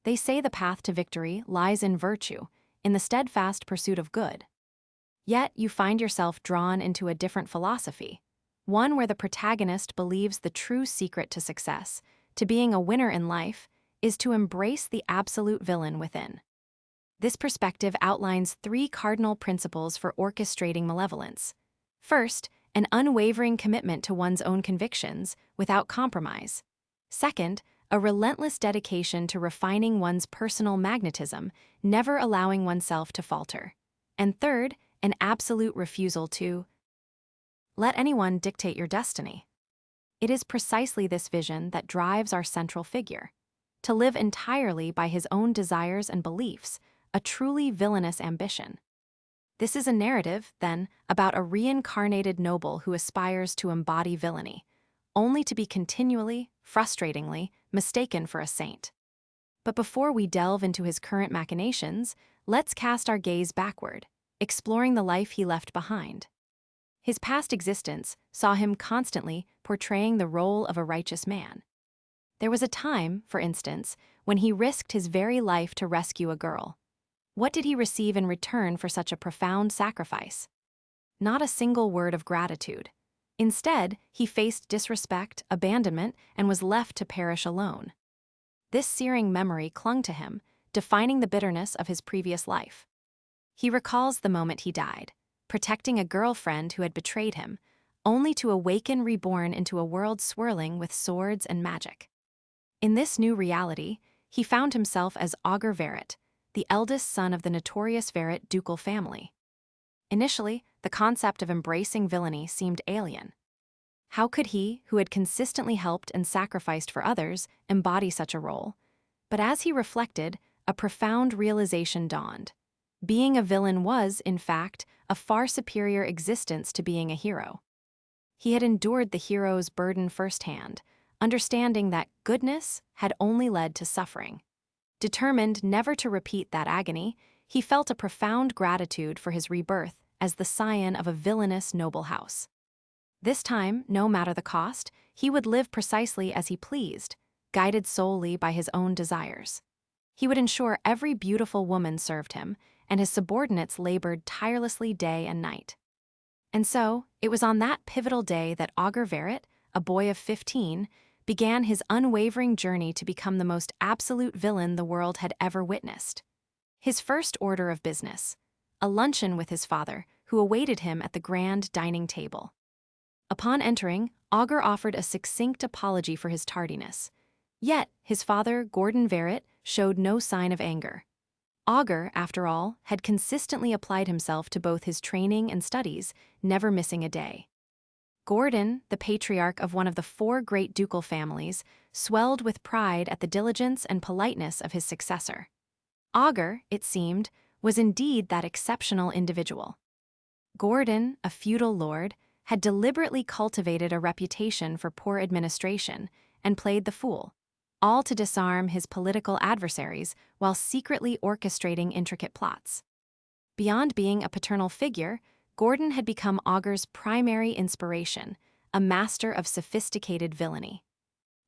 They say the path to victory lies in virtue, in the steadfast pursuit of good. Yet you find yourself drawn into a different philosophy, one where the protagonist believes the true secret to success, to being a winner in life, is to embrace the absolute villain within. This perspective outlines three cardinal principles for orchestrating malevolence. First, an unwavering commitment to one's own convictions, without compromise. Second, a relentless dedication to refining one's personal magnetism, never allowing oneself to falter. And third, an absolute refusal to let anyone dictate your destiny. It is precisely this vision that drives our central figure. To live entirely by his own desires and beliefs, a truly villainous ambition. This is a narrative, then, about a reincarnated noble who aspires to embody villainy, only to be continually, frustratingly, mistaken for a saint. But before we delve into his current machinations, let's cast our gaze backward, exploring the life he left behind. His past existence saw him constantly portraying the role of a righteous man. There was a time, for instance, when he risked his very life to rescue a girl. What did he receive in return for such a profound sacrifice? Not a single word of gratitude. Instead, he faced disrespect, abandonment, and was left to perish alone. This searing memory clung to him, defining the bitterness of his previous life. He recalls the moment he died, protecting a girlfriend who had betrayed him, only to awaken reborn into a world swirling with swords and magic. In this new reality, he found himself as Augur Verret, the eldest son of the notorious Verret ducal family. Initially, the concept of embracing villainy seemed alien. How could he, who had consistently helped and sacrificed for others, embody such a role? But as he reflected, a profound realization dawned. Being a villain was, in fact, a far superior existence to being a hero. He had endured the hero's burden firsthand, understanding that goodness had only led to suffering. Determined never to repeat that agony, he felt a profound gratitude for his rebirth as the scion of a villainous noble house. This time, no matter the cost, he would live precisely as he pleased, guided solely by his own desires. He would ensure every beautiful woman served him, and his subordinates labored tirelessly day and night. And so, it was on that pivotal day that Augur Verret, a boy of 15, began his unwavering journey to become the most absolute villain the world had ever witnessed. His first order of business, a luncheon with his father, who awaited him at the grand dining table. Upon entering, Augur offered a succinct apology for his tardiness. Yet, his father, Gordon Verret, showed no sign of anger. Augur, after all, had consistently applied himself to both his training and studies, never missing a day. Gordon, the patriarch of one of the 4 great ducal families, swelled with pride at the diligence and politeness of his successor. Augur, it seemed, was indeed that exceptional individual. Gordon, a feudal lord, had deliberately cultivated a reputation for poor administration and played the fool, all to disarm his political adversaries while secretly orchestrating intricate plots. Beyond being a paternal figure, Gordon had become Augur's primary inspiration, a master of sophisticated villainy.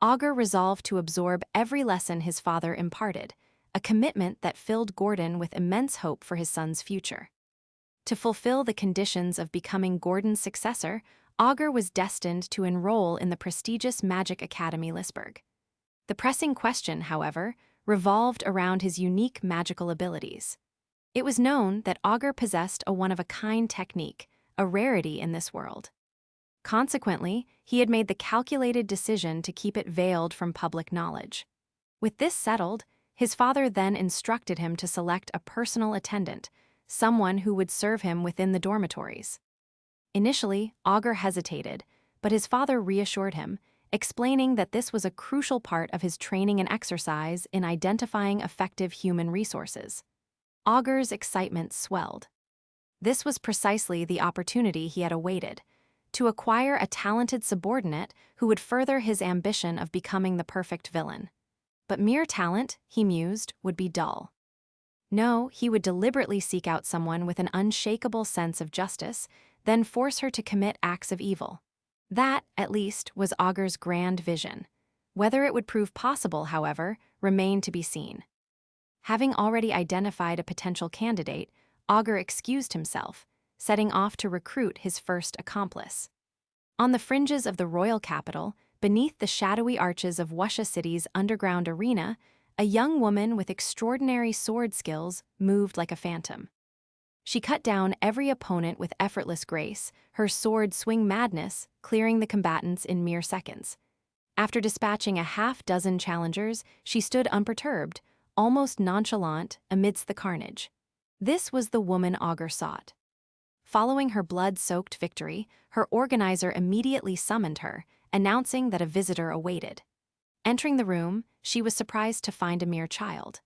Augur resolved to absorb every lesson his father imparted, a commitment that filled Gordon with immense hope for his son's future. To fulfill the conditions of becoming Gordon's successor, Augur was destined to enroll in the prestigious Magic Academy Lisburg. The pressing question, however, revolved around his unique magical abilities. It was known that Augur possessed a one-of-a-kind technique, a rarity in this world. Consequently, he had made the calculated decision to keep it veiled from public knowledge. With this settled, his father then instructed him to select a personal attendant, someone who would serve him within the dormitories. Initially, Augur hesitated, but his father reassured him, explaining that this was a crucial part of his training and exercise in identifying effective human resources. Augur's excitement swelled. This was precisely the opportunity he had awaited, to acquire a talented subordinate who would further his ambition of becoming the perfect villain. But mere talent, he mused, would be dull. No, he would deliberately seek out someone with an unshakable sense of justice, then force her to commit acts of evil. That, at least, was Augur's grand vision. Whether it would prove possible, however, remained to be seen. Having already identified a potential candidate, Augur excused himself, setting off to recruit his first accomplice. On the fringes of the royal capital, beneath the shadowy arches of Wuxia City's underground arena, a young woman with extraordinary sword skills moved like a phantom. She cut down every opponent with effortless grace, her sword swing madness, clearing the combatants in mere seconds. After dispatching a half-dozen challengers, she stood unperturbed, almost nonchalant amidst the carnage. This was the woman Augur sought. Following her blood-soaked victory, her organizer immediately summoned her, announcing that a visitor awaited. Entering the room, she was surprised to find a mere child.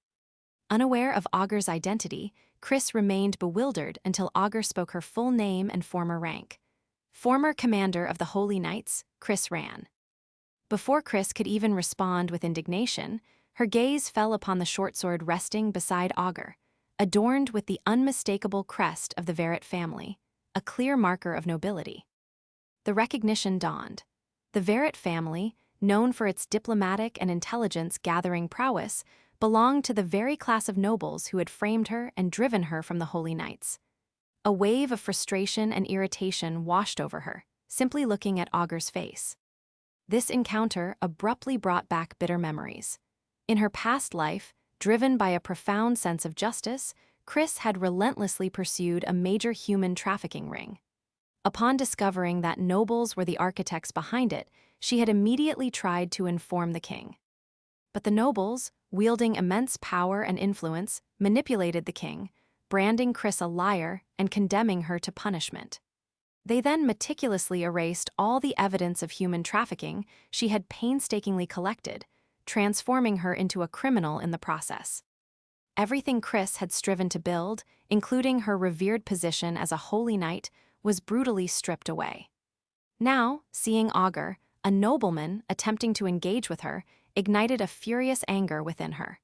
Unaware of Augur's identity, Chris remained bewildered until Augur spoke her full name and former rank. Former commander of the Holy Knights, Chris ran. Before Chris could even respond with indignation, her gaze fell upon the short sword resting beside Augur, adorned with the unmistakable crest of the Verret family, a clear marker of nobility. The recognition dawned. The Verret family, known for its diplomatic and intelligence-gathering prowess, belonged to the very class of nobles who had framed her and driven her from the Holy Knights. A wave of frustration and irritation washed over her, simply looking at Augur's face. This encounter abruptly brought back bitter memories. In her past life, driven by a profound sense of justice, Chris had relentlessly pursued a major human trafficking ring. Upon discovering that nobles were the architects behind it, she had immediately tried to inform the king. But the nobles, wielding immense power and influence, manipulated the king, branding Chris a liar and condemning her to punishment. They then meticulously erased all the evidence of human trafficking she had painstakingly collected, transforming her into a criminal in the process. Everything Chris had striven to build, including her revered position as a holy knight, was brutally stripped away. Now, seeing Augur, a nobleman attempting to engage with her, ignited a furious anger within her.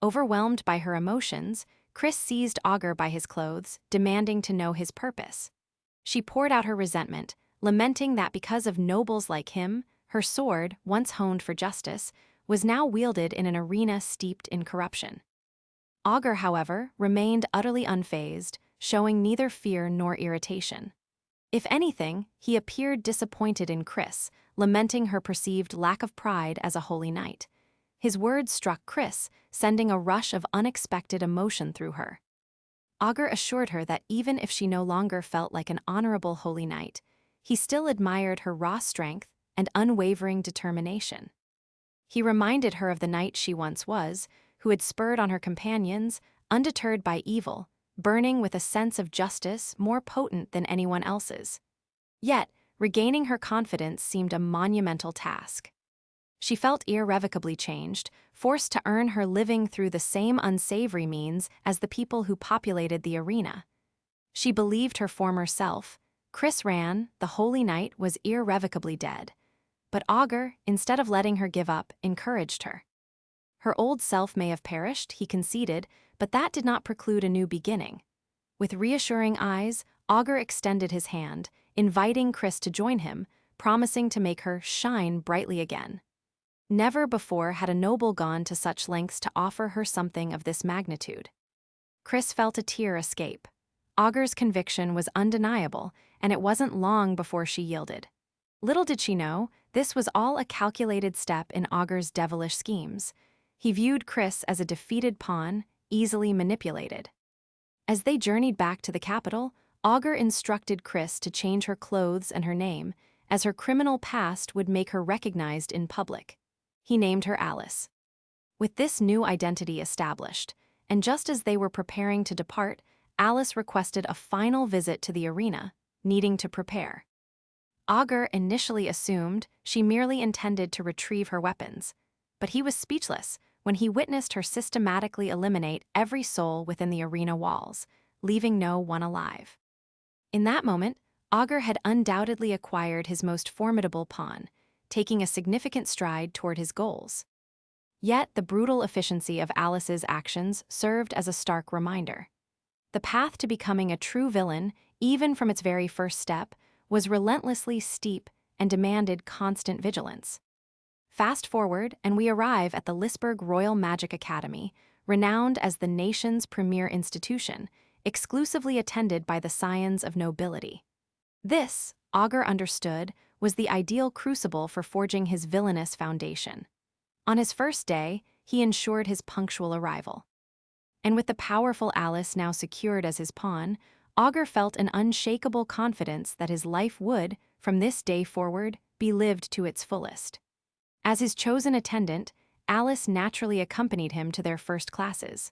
Overwhelmed by her emotions, Chris seized Augur by his clothes, demanding to know his purpose. She poured out her resentment, lamenting that because of nobles like him, her sword, once honed for justice, was now wielded in an arena steeped in corruption. Augur, however, remained utterly unfazed, showing neither fear nor irritation. If anything, he appeared disappointed in Chris, lamenting her perceived lack of pride as a holy knight. His words struck Chris, sending a rush of unexpected emotion through her. Augur assured her that even if she no longer felt like an honorable holy knight, he still admired her raw strength and unwavering determination. He reminded her of the knight she once was, who had spurred on her companions, undeterred by evil, burning with a sense of justice more potent than anyone else's. Yet, regaining her confidence seemed a monumental task. She felt irrevocably changed, forced to earn her living through the same unsavory means as the people who populated the arena. She believed her former self, Chris Ran, the holy knight, was irrevocably dead. But Augur, instead of letting her give up, encouraged her. Her old self may have perished, he conceded, but that did not preclude a new beginning. With reassuring eyes, Augur extended his hand, inviting Chris to join him, promising to make her shine brightly again. Never before had a noble gone to such lengths to offer her something of this magnitude. Chris felt a tear escape. Augur's conviction was undeniable, and it wasn't long before she yielded. Little did she know, this was all a calculated step in Augur's devilish schemes. He viewed Chris as a defeated pawn, easily manipulated. As they journeyed back to the capital, Augur instructed Chris to change her clothes and her name, as her criminal past would make her recognized in public. He named her Alice. With this new identity established, and just as they were preparing to depart, Alice requested a final visit to the arena, needing to prepare. Augur initially assumed she merely intended to retrieve her weapons, but he was speechless when he witnessed her systematically eliminate every soul within the arena walls, leaving no one alive. In that moment, Augur had undoubtedly acquired his most formidable pawn, taking a significant stride toward his goals. Yet the brutal efficiency of Alice's actions served as a stark reminder. The path to becoming a true villain, even from its very first step, was relentlessly steep and demanded constant vigilance. Fast forward, and we arrive at the Lisburg Royal Magic Academy, renowned as the nation's premier institution, exclusively attended by the scions of nobility. This, Augur understood, was the ideal crucible for forging his villainous foundation. On his first day, he ensured his punctual arrival. And with the powerful Alice now secured as his pawn, Augur felt an unshakable confidence that his life would, from this day forward, be lived to its fullest. As his chosen attendant, Alice naturally accompanied him to their first classes.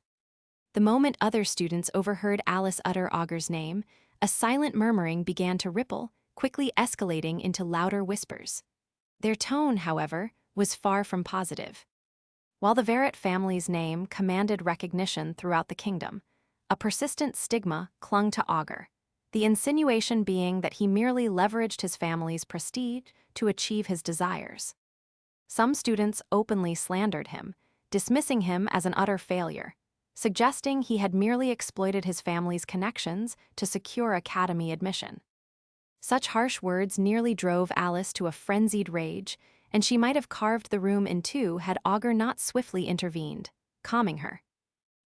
The moment other students overheard Alice utter Augur's name, a silent murmuring began to ripple, quickly escalating into louder whispers. Their tone, however, was far from positive. While the Verret family's name commanded recognition throughout the kingdom, a persistent stigma clung to Augur, the insinuation being that he merely leveraged his family's prestige to achieve his desires. Some students openly slandered him, dismissing him as an utter failure, suggesting he had merely exploited his family's connections to secure academy admission. Such harsh words nearly drove Alice to a frenzied rage, and she might have carved the room in two had Augur not swiftly intervened, calming her.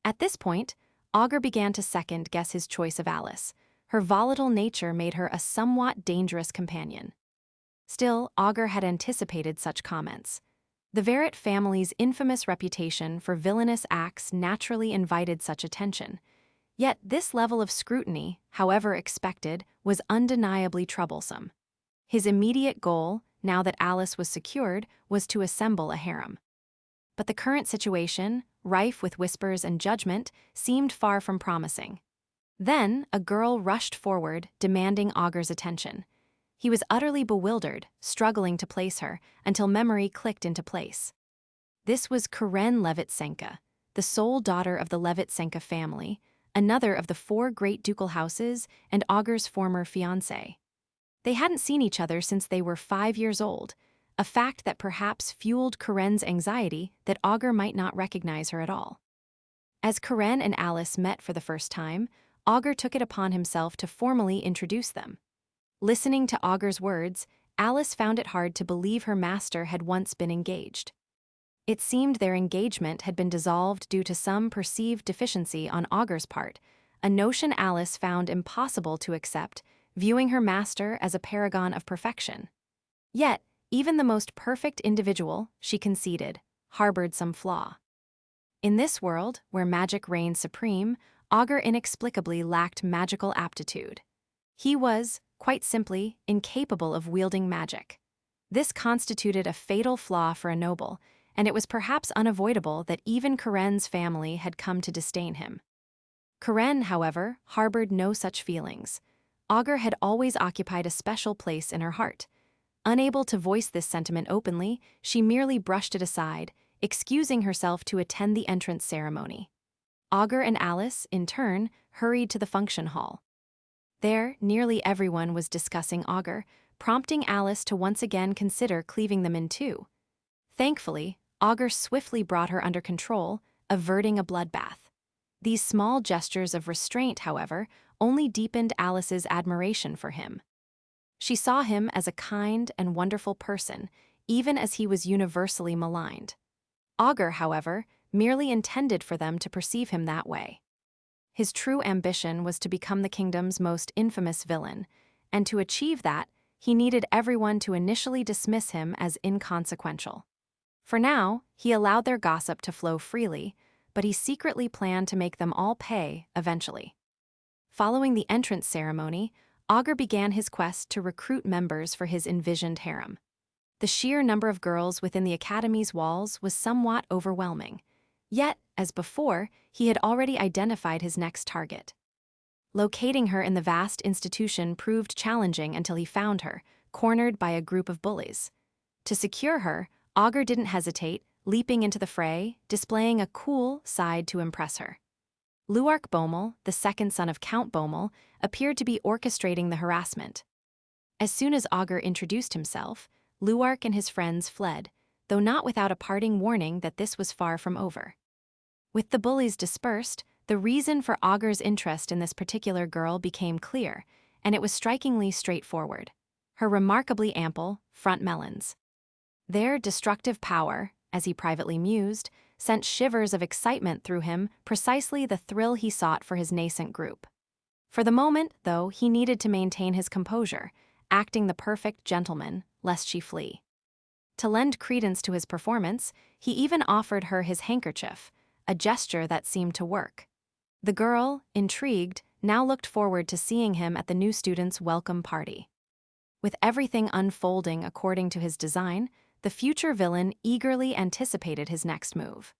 At this point, Augur began to second-guess his choice of Alice. Her volatile nature made her a somewhat dangerous companion. Still, Augur had anticipated such comments. The Verret family's infamous reputation for villainous acts naturally invited such attention. Yet this level of scrutiny, however expected, was undeniably troublesome. His immediate goal, now that Alice was secured, was to assemble a harem. But the current situation, rife with whispers and judgment, seemed far from promising. Then, a girl rushed forward, demanding Augur's attention. He was utterly bewildered, struggling to place her, until memory clicked into place. This was Karen Levitsenka, the sole daughter of the Levitsenka family, another of the 4 great ducal houses, and Augur's former fiancé. They hadn't seen each other since they were 5 years old, a fact that perhaps fueled Karen's anxiety that Augur might not recognize her at all. As Karen and Alice met for the first time, Augur took it upon himself to formally introduce them. Listening to Augur's words, Alice found it hard to believe her master had once been engaged. It seemed their engagement had been dissolved due to some perceived deficiency on Augur's part, a notion Alice found impossible to accept, viewing her master as a paragon of perfection. Yet, even the most perfect individual, she conceded, harbored some flaw. In this world, where magic reigned supreme, Augur inexplicably lacked magical aptitude. He was, quite simply, incapable of wielding magic. This constituted a fatal flaw for a noble, and it was perhaps unavoidable that even Karen's family had come to disdain him. Karen, however, harbored no such feelings. Augur had always occupied a special place in her heart. Unable to voice this sentiment openly, she merely brushed it aside, excusing herself to attend the entrance ceremony. Augur and Alice, in turn, hurried to the function hall. There, nearly everyone was discussing Augur, prompting Alice to once again consider cleaving them in two. Thankfully, Augur swiftly brought her under control, averting a bloodbath. These small gestures of restraint, however, only deepened Alice's admiration for him. She saw him as a kind and wonderful person, even as he was universally maligned. Augur, however, merely intended for them to perceive him that way. His true ambition was to become the kingdom's most infamous villain, and to achieve that, he needed everyone to initially dismiss him as inconsequential. For now, he allowed their gossip to flow freely, but he secretly planned to make them all pay eventually. Following the entrance ceremony, Augur began his quest to recruit members for his envisioned harem. The sheer number of girls within the academy's walls was somewhat overwhelming. Yet, as before, he had already identified his next target. Locating her in the vast institution proved challenging until he found her, cornered by a group of bullies. To secure her, Augur didn't hesitate, leaping into the fray, displaying a cool side to impress her. Luark Bommel, the second son of Count Bommel, appeared to be orchestrating the harassment. As soon as Augur introduced himself, Luark and his friends fled, though not without a parting warning that this was far from over. With the bullies dispersed, the reason for Augur's interest in this particular girl became clear, and it was strikingly straightforward: her remarkably ample front melons. Their destructive power, as he privately mused, sent shivers of excitement through him, precisely the thrill he sought for his nascent group. For the moment, though, he needed to maintain his composure, acting the perfect gentleman, lest she flee. To lend credence to his performance, he even offered her his handkerchief, a gesture that seemed to work. The girl, intrigued, now looked forward to seeing him at the new student's welcome party. With everything unfolding according to his design, the future villain eagerly anticipated his next move.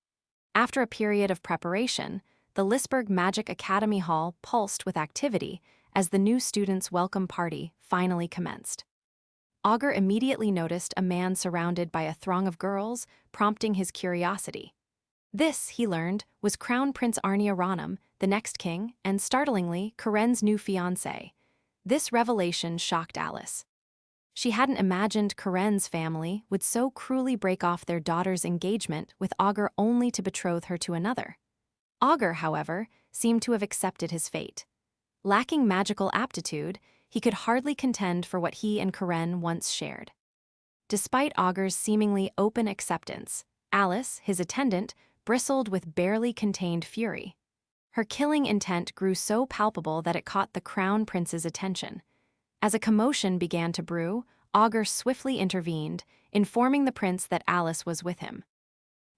After a period of preparation, the Lisburg Magic Academy Hall pulsed with activity as the new student's welcome party finally commenced. Augur immediately noticed a man surrounded by a throng of girls, prompting his curiosity. This, he learned, was Crown Prince Arnia Ranam, the next king, and startlingly, Karen's new fiancé. This revelation shocked Alice. She hadn't imagined Karen's family would so cruelly break off their daughter's engagement with Augur only to betroth her to another. Augur, however, seemed to have accepted his fate. Lacking magical aptitude, he could hardly contend for what he and Karen once shared. Despite Augur's seemingly open acceptance, Alice, his attendant, bristled with barely contained fury. Her killing intent grew so palpable that it caught the Crown Prince's attention. As a commotion began to brew, Augur swiftly intervened, informing the prince that Alice was with him.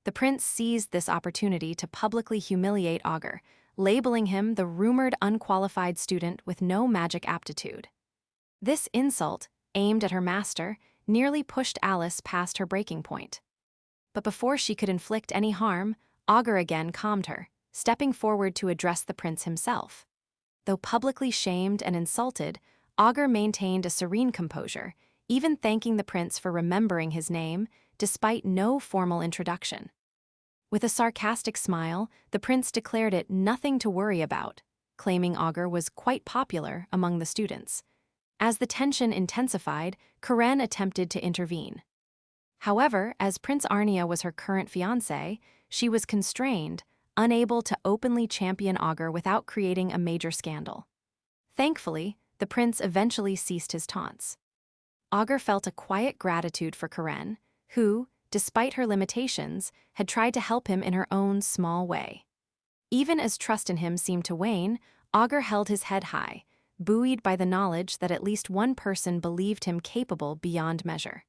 The prince seized this opportunity to publicly humiliate Augur, labeling him the rumored unqualified student with no magic aptitude. This insult, aimed at her master, nearly pushed Alice past her breaking point. But before she could inflict any harm, Augur again calmed her, stepping forward to address the prince himself. Though publicly shamed and insulted, Augur maintained a serene composure, even thanking the prince for remembering his name, despite no formal introduction. With a sarcastic smile, the prince declared it nothing to worry about, claiming Augur was quite popular among the students. As the tension intensified, Karen attempted to intervene. However, as Prince Arnia was her current fiancé, she was constrained, unable to openly champion Augur without creating a major scandal. Thankfully, the prince eventually ceased his taunts. Augur felt a quiet gratitude for Karen, who, despite her limitations, had tried to help him in her own small way. Even as trust in him seemed to wane, Augur held his head high, buoyed by the knowledge that at least one person believed him capable beyond measure.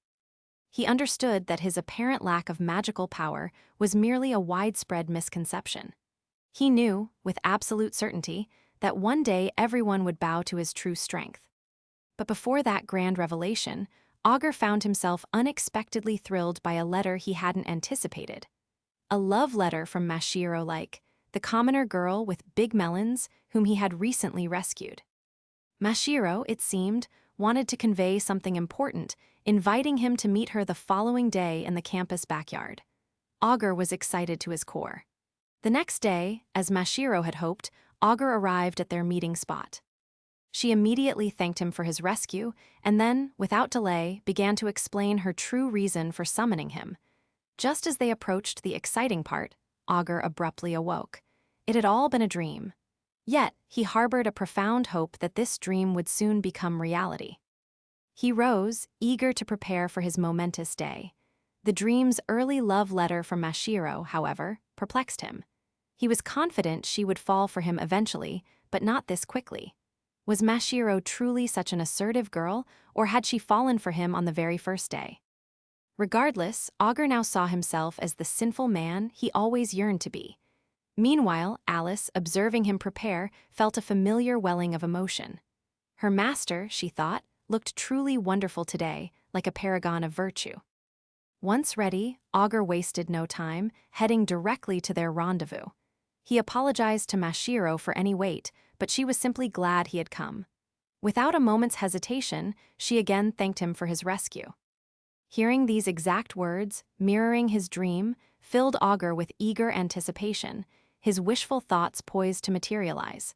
He understood that his apparent lack of magical power was merely a widespread misconception. He knew, with absolute certainty, that one day everyone would bow to his true strength. But before that grand revelation, Augur found himself unexpectedly thrilled by a letter he hadn't anticipated. A love letter from Mashiro, the commoner girl with big melons whom he had recently rescued. Mashiro, it seemed, wanted to convey something important, inviting him to meet her the following day in the campus backyard. Augur was excited to his core. The next day, as Mashiro had hoped, Augur arrived at their meeting spot. She immediately thanked him for his rescue, and then, without delay, began to explain her true reason for summoning him. Just as they approached the exciting part, Augur abruptly awoke. It had all been a dream. Yet, he harbored a profound hope that this dream would soon become reality. He rose, eager to prepare for his momentous day. The dream's early love letter from Mashiro, however, perplexed him. He was confident she would fall for him eventually, but not this quickly. Was Mashiro truly such an assertive girl, or had she fallen for him on the very first day? Regardless, Augur now saw himself as the sinful man he always yearned to be. Meanwhile, Alice, observing him prepare, felt a familiar welling of emotion. Her master, she thought, looked truly wonderful today, like a paragon of virtue. Once ready, Augur wasted no time, heading directly to their rendezvous. He apologized to Mashiro for any wait, but she was simply glad he had come. Without a moment's hesitation, she again thanked him for his rescue. Hearing these exact words, mirroring his dream, filled Augur with eager anticipation, his wishful thoughts poised to materialize.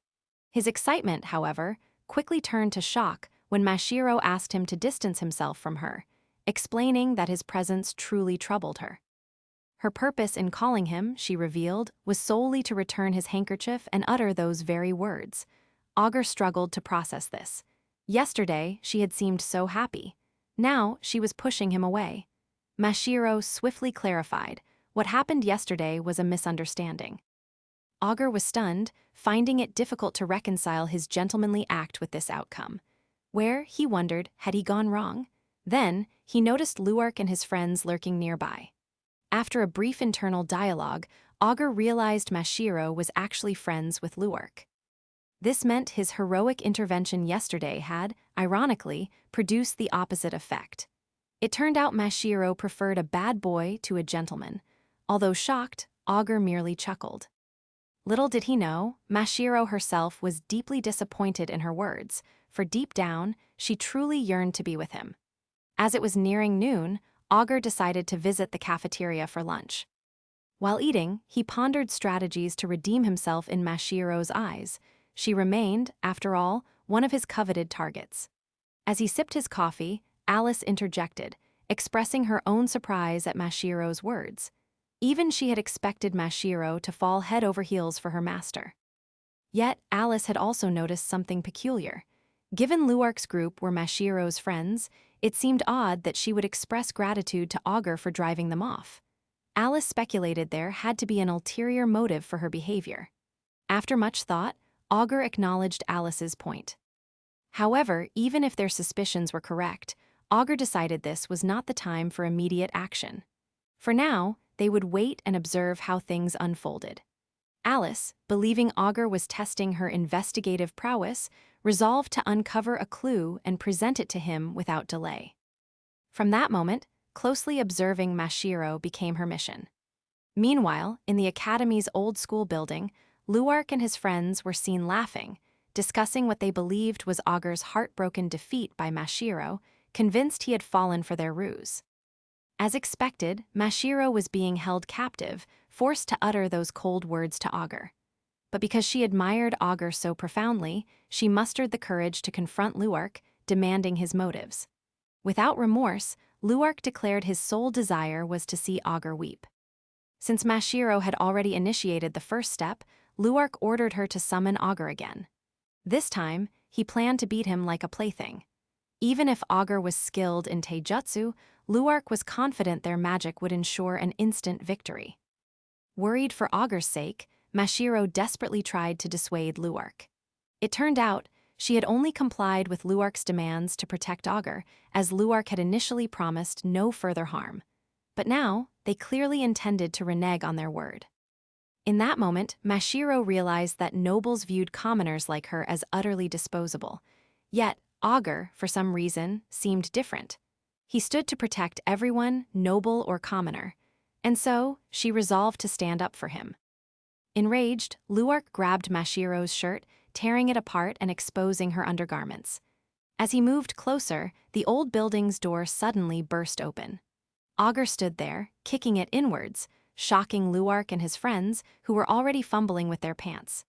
His excitement, however, quickly turned to shock when Mashiro asked him to distance himself from her, explaining that his presence truly troubled her. Her purpose in calling him, she revealed, was solely to return his handkerchief and utter those very words. Augur struggled to process this. Yesterday, she had seemed so happy. Now, she was pushing him away. Mashiro swiftly clarified, What happened yesterday was a misunderstanding. Augur was stunned, finding it difficult to reconcile his gentlemanly act with this outcome. Where, he wondered, had he gone wrong? Then, he noticed Luark and his friends lurking nearby. After a brief internal dialogue, Augur realized Mashiro was actually friends with Luark. This meant his heroic intervention yesterday had, ironically, produced the opposite effect. It turned out Mashiro preferred a bad boy to a gentleman. Although shocked, Augur merely chuckled. Little did he know, Mashiro herself was deeply disappointed in her words, for deep down, she truly yearned to be with him. As it was nearing noon, Augur decided to visit the cafeteria for lunch. While eating, he pondered strategies to redeem himself in Mashiro's eyes. She remained, after all, one of his coveted targets. As he sipped his coffee, Alice interjected, expressing her own surprise at Mashiro's words. Even she had expected Mashiro to fall head over heels for her master. Yet, Alice had also noticed something peculiar. Given Luark's group were Mashiro's friends, it seemed odd that she would express gratitude to Augur for driving them off. Alice speculated there had to be an ulterior motive for her behavior. After much thought, Augur acknowledged Alice's point. However, even if their suspicions were correct, Augur decided this was not the time for immediate action. For now, they would wait and observe how things unfolded. Alice, believing Augur was testing her investigative prowess, resolved to uncover a clue and present it to him without delay. From that moment, closely observing Mashiro became her mission. Meanwhile, in the Academy's old school building, Luark and his friends were seen laughing, discussing what they believed was Augur's heartbroken defeat by Mashiro, convinced he had fallen for their ruse. As expected, Mashiro was being held captive, forced to utter those cold words to Augur. But because she admired Augur so profoundly, she mustered the courage to confront Luark, demanding his motives. Without remorse, Luark declared his sole desire was to see Augur weep. Since Mashiro had already initiated the first step, Luark ordered her to summon Augur again. This time, he planned to beat him like a plaything. Even if Augur was skilled in taijutsu, Luark was confident their magic would ensure an instant victory. Worried for Augur's sake, Mashiro desperately tried to dissuade Luark. It turned out, she had only complied with Luark's demands to protect Augur, as Luark had initially promised no further harm. But now, they clearly intended to renege on their word. In that moment, Mashiro realized that nobles viewed commoners like her as utterly disposable. Yet, Augur, for some reason, seemed different. He stood to protect everyone, noble or commoner. And so, she resolved to stand up for him. Enraged, Luark grabbed Mashiro's shirt, tearing it apart and exposing her undergarments. As he moved closer, the old building's door suddenly burst open. Augur stood there, kicking it inwards, shocking Luark and his friends, who were already fumbling with their pants.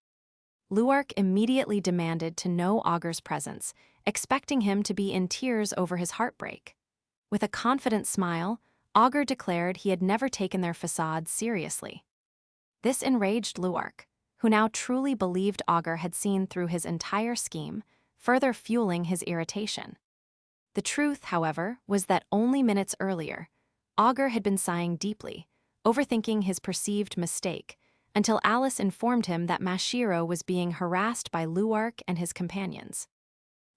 Luark immediately demanded to know Augur's presence, expecting him to be in tears over his heartbreak. With a confident smile, Augur declared he had never taken their facade seriously. This enraged Luark, who now truly believed Augur had seen through his entire scheme, further fueling his irritation. The truth, however, was that only minutes earlier, Augur had been sighing deeply, overthinking his perceived mistake, until Alice informed him that Mashiro was being harassed by Luark and his companions.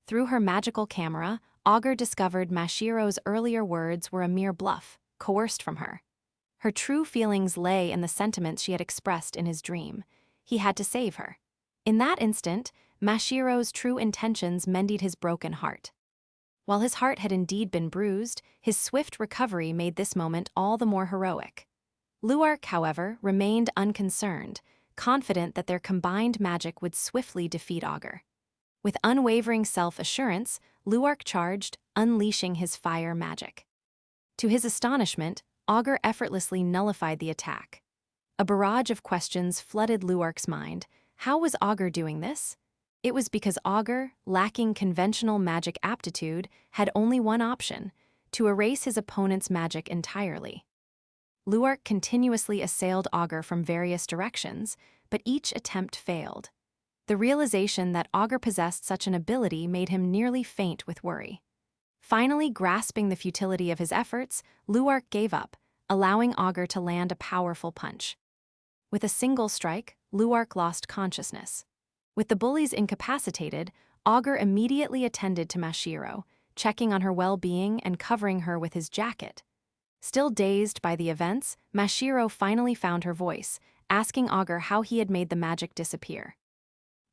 Through her magical camera, Augur discovered Mashiro's earlier words were a mere bluff, coerced from her. Her true feelings lay in the sentiments she had expressed in his dream. He had to save her. In that instant, Mashiro's true intentions mended his broken heart. While his heart had indeed been bruised, his swift recovery made this moment all the more heroic. Luark, however, remained unconcerned, confident that their combined magic would swiftly defeat Augur. With unwavering self-assurance, Luark charged, unleashing his fire magic. To his astonishment, Augur effortlessly nullified the attack. A barrage of questions flooded Luark's mind. How was Augur doing this? It was because Augur, lacking conventional magic aptitude, had only one option: to erase his opponent's magic entirely. Luark continuously assailed Augur from various directions, but each attempt failed. The realization that Augur possessed such an ability made him nearly faint with worry. Finally grasping the futility of his efforts, Luark gave up, allowing Augur to land a powerful punch. With a single strike, Luark lost consciousness. With the bullies incapacitated, Augur immediately attended to Mashiro, checking on her well-being and covering her with his jacket. Still dazed by the events, Mashiro finally found her voice, asking Augur how he had made the magic disappear.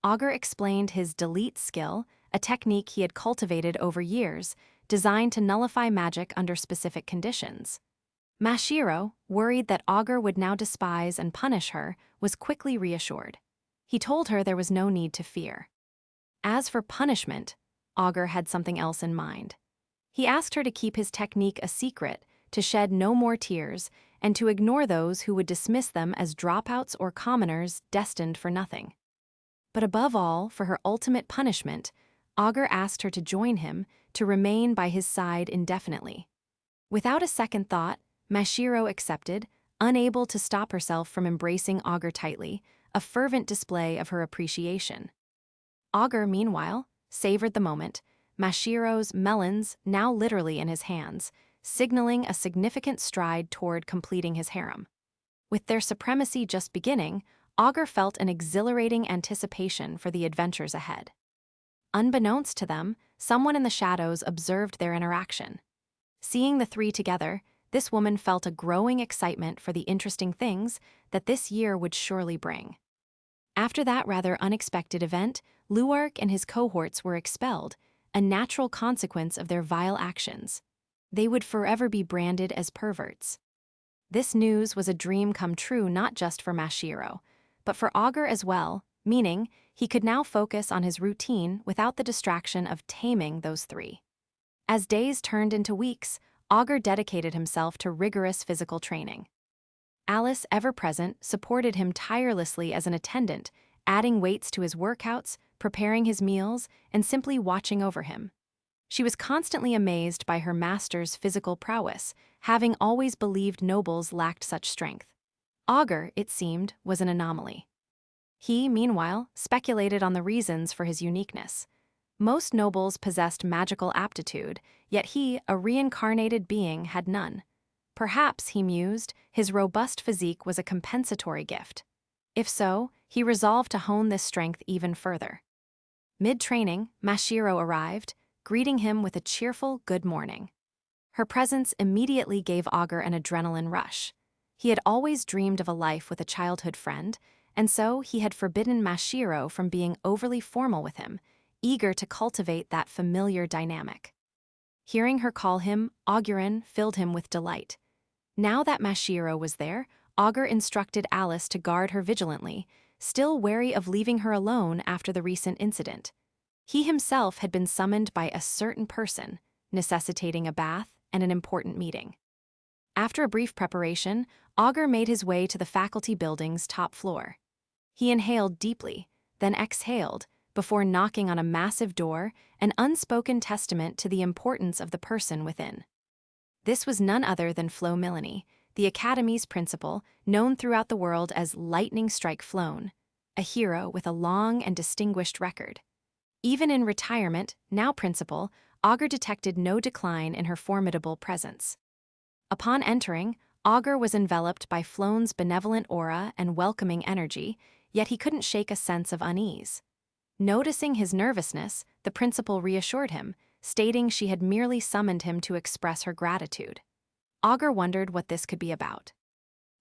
Augur explained his delete skill, a technique he had cultivated over years, designed to nullify magic under specific conditions. Mashiro, worried that Augur would now despise and punish her, was quickly reassured. He told her there was no need to fear. As for punishment, Augur had something else in mind. He asked her to keep his technique a secret, to shed no more tears, and to ignore those who would dismiss them as dropouts or commoners destined for nothing. But above all, for her ultimate punishment, Augur asked her to join him, to remain by his side indefinitely. Without a second thought, Mashiro accepted, unable to stop herself from embracing Augur tightly, a fervent display of her appreciation. Augur, meanwhile, savored the moment, Mashiro's melons now literally in his hands, signaling a significant stride toward completing his harem. With their supremacy just beginning, Augur felt an exhilarating anticipation for the adventures ahead. Unbeknownst to them, someone in the shadows observed their interaction. Seeing the three together, this woman felt a growing excitement for the interesting things that this year would surely bring. After that rather unexpected event, Luark and his cohorts were expelled, a natural consequence of their vile actions. They would forever be branded as perverts. This news was a dream come true not just for Mashiro, but for Augur as well, meaning he could now focus on his routine without the distraction of taming those three. As days turned into weeks, Augur dedicated himself to rigorous physical training. Alice, ever present, supported him tirelessly as an attendant, adding weights to his workouts, preparing his meals, and simply watching over him. She was constantly amazed by her master's physical prowess, having always believed nobles lacked such strength. Augur, it seemed, was an anomaly. He, meanwhile, speculated on the reasons for his uniqueness. Most nobles possessed magical aptitude, yet he, a reincarnated being, had none. Perhaps, he mused, his robust physique was a compensatory gift. If so, he resolved to hone this strength even further. Mid-training, Mashiro arrived, greeting him with a cheerful good morning. Her presence immediately gave Augur an adrenaline rush. He had always dreamed of a life with a childhood friend, and so he had forbidden Mashiro from being overly formal with him, eager to cultivate that familiar dynamic. Hearing her call him Augurin filled him with delight. Now that Mashiro was there, Augur instructed Alice to guard her vigilantly, still wary of leaving her alone after the recent incident. He himself had been summoned by a certain person, necessitating a bath and an important meeting. After a brief preparation, Augur made his way to the faculty building's top floor. He inhaled deeply, then exhaled, before knocking on a massive door, an unspoken testament to the importance of the person within. This was none other than Flo Milani, the Academy's principal, known throughout the world as Lightning Strike Flown, a hero with a long and distinguished record. Even in retirement, now principal, Augur detected no decline in her formidable presence. Upon entering, Augur was enveloped by Flown's benevolent aura and welcoming energy, yet he couldn't shake a sense of unease. Noticing his nervousness, the principal reassured him, stating she had merely summoned him to express her gratitude. Augur wondered what this could be about.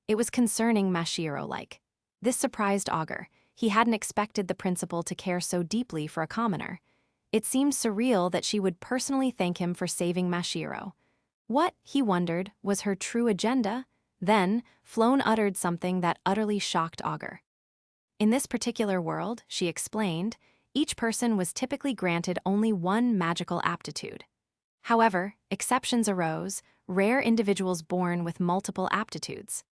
It was concerning Mashiro-like. This surprised Augur. He hadn't expected the principal to care so deeply for a commoner. It seemed surreal that she would personally thank him for saving Mashiro. What, he wondered, was her true agenda? Then, Flown uttered something that utterly shocked Augur. In this particular world, she explained, each person was typically granted only one magical aptitude. However, exceptions arose, rare individuals born with multiple aptitudes.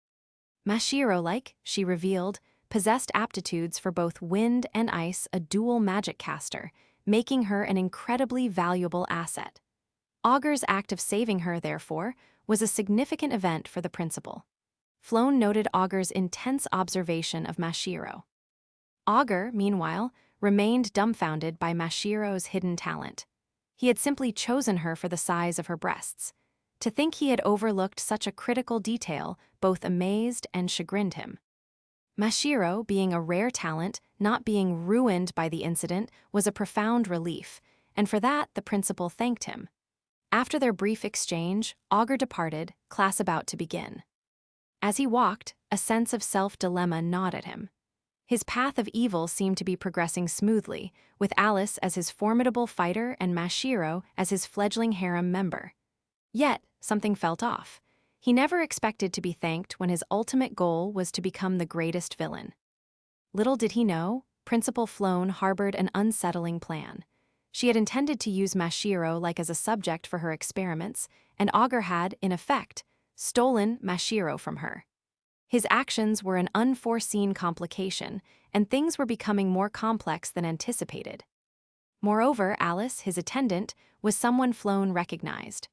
Mashiro-like, she revealed, possessed aptitudes for both wind and ice, a dual magic caster, making her an incredibly valuable asset. Augur's act of saving her, therefore, was a significant event for the principal. Flown noted Augur's intense observation of Mashiro. Augur, meanwhile, remained dumbfounded by Mashiro's hidden talent. He had simply chosen her for the size of her breasts. To think he had overlooked such a critical detail both amazed and chagrined him. Mashiro, being a rare talent, not being ruined by the incident, was a profound relief, and for that the principal thanked him. After their brief exchange, Augur departed, class about to begin. As he walked, a sense of self-dilemma gnawed at him. His path of evil seemed to be progressing smoothly, with Alice as his formidable fighter and Mashiro as his fledgling harem member. Yet, something felt off. He never expected to be thanked when his ultimate goal was to become the greatest villain. Little did he know, Principal Floan harbored an unsettling plan. She had intended to use Mashiro like as a subject for her experiments, and Augur had, in effect, stolen Mashiro from her. His actions were an unforeseen complication, and things were becoming more complex than anticipated. Moreover, Alice, his attendant, was someone Floan recognized.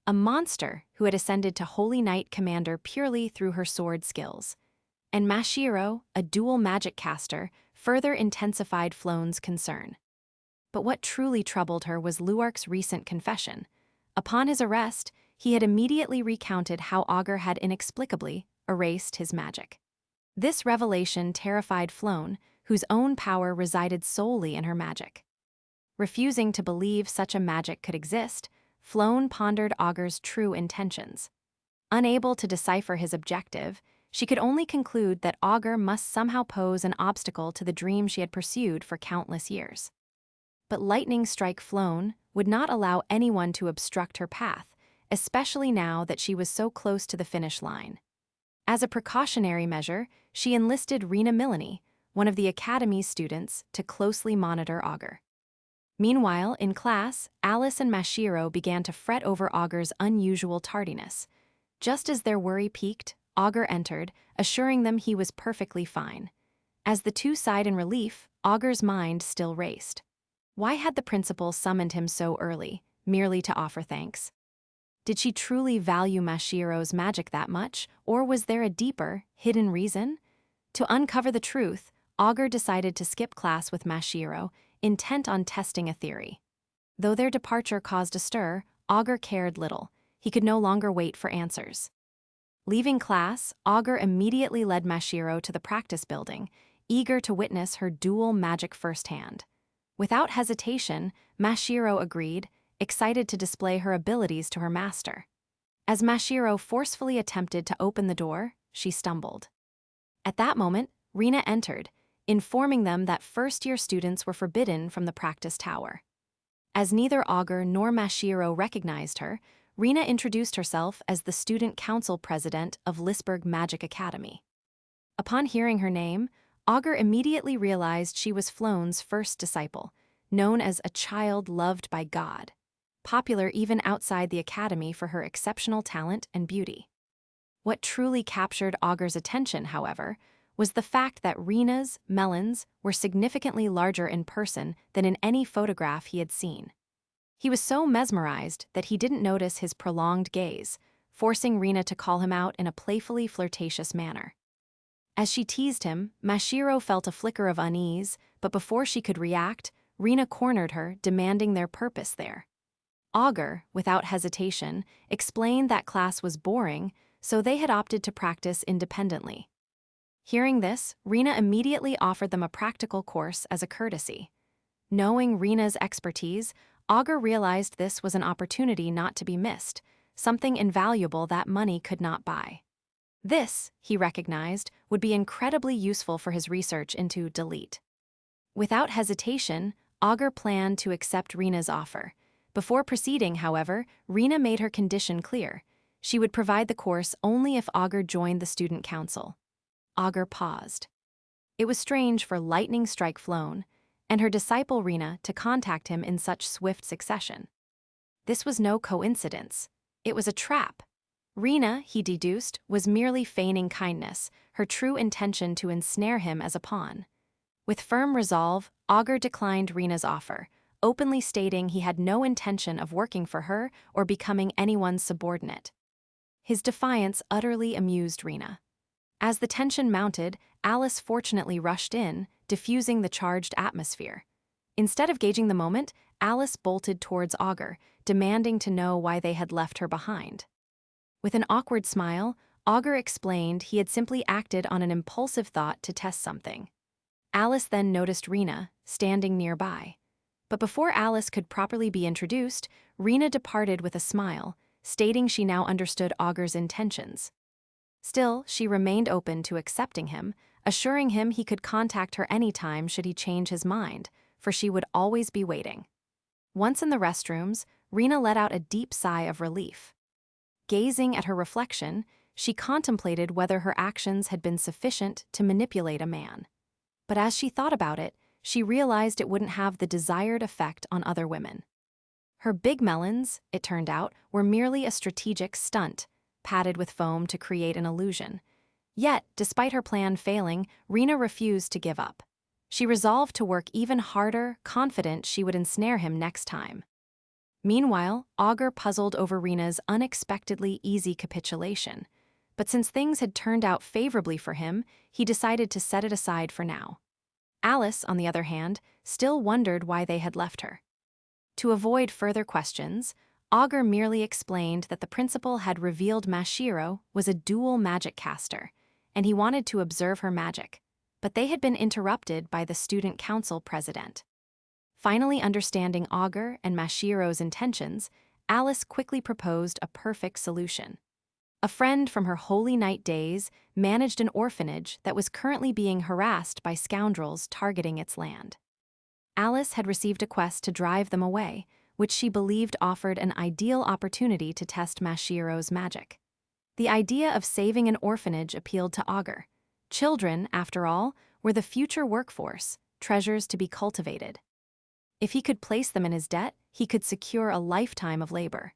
A monster who had ascended to Holy Knight Commander purely through her sword skills. And Mashiro, a dual magic caster, further intensified Floan's concern. But what truly troubled her was Luark's recent confession. Upon his arrest, he had immediately recounted how Augur had inexplicably erased his magic. This revelation terrified Floan, whose own power resided solely in her magic. Refusing to believe such a magic could exist, Floan pondered Augur's true intentions. Unable to decipher his objective, she could only conclude that Augur must somehow pose an obstacle to the dream she had pursued for countless years. But lightning strike Floan would not allow anyone to obstruct her path, especially now that she was so close to the finish line. As a precautionary measure, she enlisted Rena Milani, one of the Academy's students, to closely monitor Augur. Meanwhile, in class, Alice and Mashiro began to fret over Augur's unusual tardiness. Just as their worry peaked, Augur entered, assuring them he was perfectly fine. As the two sighed in relief, Augur's mind still raced. Why had the principal summoned him so early, merely to offer thanks? Did she truly value Mashiro's magic that much, or was there a deeper, hidden reason? To uncover the truth, Augur decided to skip class with Mashiro, intent on testing a theory. Though their departure caused a stir, Augur cared little. He could no longer wait for answers. Leaving class, Augur immediately led Mashiro to the practice building, eager to witness her dual magic firsthand. Without hesitation, Mashiro agreed, excited to display her abilities to her master. As Mashiro forcefully attempted to open the door, she stumbled. At that moment, Rena entered, informing them that first-year students were forbidden from the practice tower. As neither Augur nor Mashiro recognized her, Rena introduced herself as the student council president of Lisburg Magic Academy. Upon hearing her name, Augur immediately realized she was Floan's first disciple, known as a child loved by God, popular even outside the academy for her exceptional talent and beauty. What truly captured Augur's attention, however, was the fact that Rena's melons were significantly larger in person than in any photograph he had seen. He was so mesmerized that he didn't notice his prolonged gaze, forcing Rena to call him out in a playfully flirtatious manner. As she teased him, Mashiro felt a flicker of unease, but before she could react, Rena cornered her, demanding their purpose there. Augur, without hesitation, explained that class was boring, so they had opted to practice independently. Hearing this, Rena immediately offered them a practical course as a courtesy. Knowing Rena's expertise, Augur realized this was an opportunity not to be missed, something invaluable that money could not buy. This, he recognized, would be incredibly useful for his research into delete. Without hesitation, Augur planned to accept Rena's offer. Before proceeding, however, Rena made her condition clear. She would provide the course only if Augur joined the student council. Augur paused. It was strange for lightning strike Floan and her disciple Rena to contact him in such swift succession. This was no coincidence. It was a trap. Rena, he deduced, was merely feigning kindness, her true intention to ensnare him as a pawn. With firm resolve, Augur declined Rena's offer, openly stating he had no intention of working for her or becoming anyone's subordinate. His defiance utterly amused Rena. As the tension mounted, Alice fortunately rushed in, diffusing the charged atmosphere. Instead of gauging the moment, Alice bolted towards Augur, demanding to know why they had left her behind. With an awkward smile, Augur explained he had simply acted on an impulsive thought to test something. Alice then noticed Rena, standing nearby. But before Alice could properly be introduced, Rena departed with a smile, stating she now understood Augur's intentions. Still, she remained open to accepting him, assuring him he could contact her anytime should he change his mind, for she would always be waiting. Once in the restrooms, Rena let out a deep sigh of relief. Gazing at her reflection, she contemplated whether her actions had been sufficient to manipulate a man. But as she thought about it, she realized it wouldn't have the desired effect on other women. Her big melons, it turned out, were merely a strategic stunt, padded with foam to create an illusion. Yet, despite her plan failing, Rena refused to give up. She resolved to work even harder, confident she would ensnare him next time. Meanwhile, Augur puzzled over Rena's unexpectedly easy capitulation. But since things had turned out favorably for him, he decided to set it aside for now. Alice, on the other hand, still wondered why they had left her. To avoid further questions, Augur merely explained that the principal had revealed Mashiro was a dual magic caster, and he wanted to observe her magic, but they had been interrupted by the student council president. Finally understanding Augur and Mashiro's intentions, Alice quickly proposed a perfect solution. A friend from her Holy Night days managed an orphanage that was currently being harassed by scoundrels targeting its land. Alice had received a quest to drive them away, which she believed offered an ideal opportunity to test Mashiro's magic. The idea of saving an orphanage appealed to Augur. Children, after all, were the future workforce, treasures to be cultivated. If he could place them in his debt, he could secure a lifetime of labor.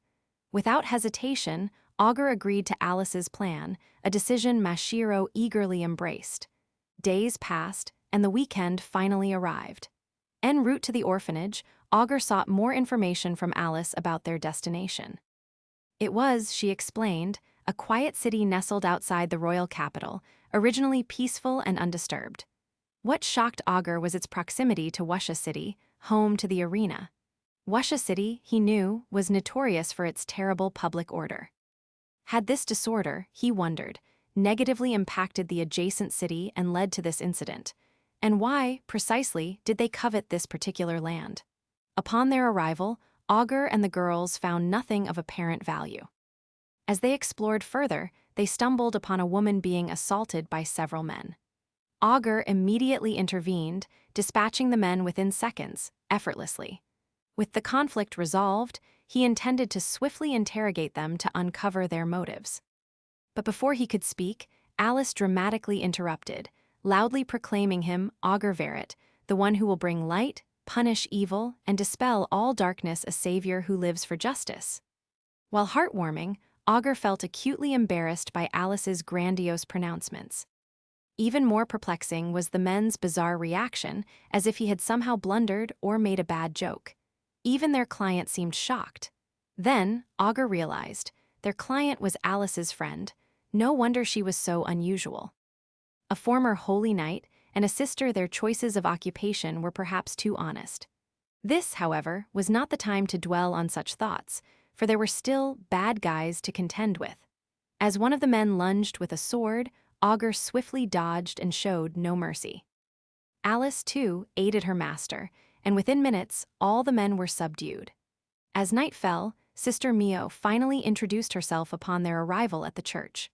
Without hesitation, Augur agreed to Alice's plan, a decision Mashiro eagerly embraced. Days passed, and the weekend finally arrived. En route to the orphanage, Augur sought more information from Alice about their destination. It was, she explained, a quiet city nestled outside the royal capital, originally peaceful and undisturbed. What shocked Augur was its proximity to Wuxia City, home to the arena. Wuxia City, he knew, was notorious for its terrible public order. Had this disorder, he wondered, negatively impacted the adjacent city and led to this incident? And why, precisely, did they covet this particular land? Upon their arrival, Augur and the girls found nothing of apparent value. As they explored further, they stumbled upon a woman being assaulted by several men. Augur immediately intervened, dispatching the men within seconds, effortlessly. With the conflict resolved, he intended to swiftly interrogate them to uncover their motives. But before he could speak, Alice dramatically interrupted, loudly proclaiming him Augur Verret, the one who will bring light, punish evil, and dispel all darkness, a savior who lives for justice. While heartwarming, Augur felt acutely embarrassed by Alice's grandiose pronouncements. Even more perplexing was the men's bizarre reaction, as if he had somehow blundered or made a bad joke. Even their client seemed shocked. Then, Augur realized, their client was Alice's friend. No wonder she was so unusual. A former holy knight and a sister, their choices of occupation were perhaps too honest. This, however, was not the time to dwell on such thoughts, for there were still bad guys to contend with. As one of the men lunged with a sword, Augur swiftly dodged and showed no mercy. Alice, too, aided her master, and within minutes, all the men were subdued. As night fell, Sister Mio finally introduced herself upon their arrival at the church.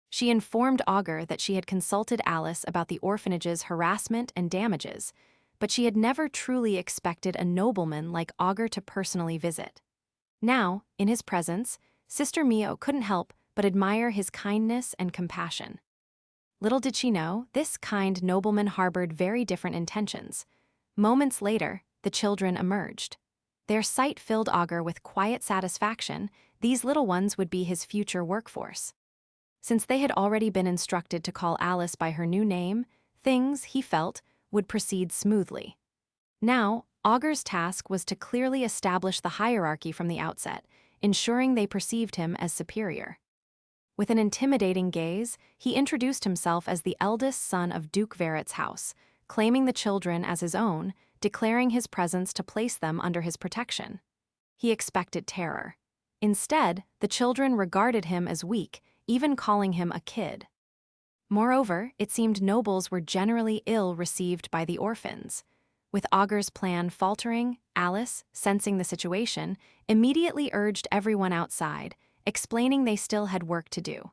She informed Augur that she had consulted Alice about the orphanage's harassment and damages, but she had never truly expected a nobleman like Augur to personally visit. Now, in his presence, Sister Mio couldn't help but admire his kindness and compassion. Little did she know, this kind nobleman harbored very different intentions. Moments later, the children emerged. Their sight filled Augur with quiet satisfaction. These little ones would be his future workforce. Since they had already been instructed to call Alice by her new name, things, he felt, would proceed smoothly. Now, Augur's task was to clearly establish the hierarchy from the outset, ensuring they perceived him as superior. With an intimidating gaze, he introduced himself as the eldest son of Duke Verret's house, claiming the children as his own, declaring his presence to place them under his protection. He expected terror. Instead, the children regarded him as weak, even calling him a kid. Moreover, it seemed nobles were generally ill received by the orphans. With Augur's plan faltering, Alice, sensing the situation, immediately urged everyone outside, explaining they still had work to do.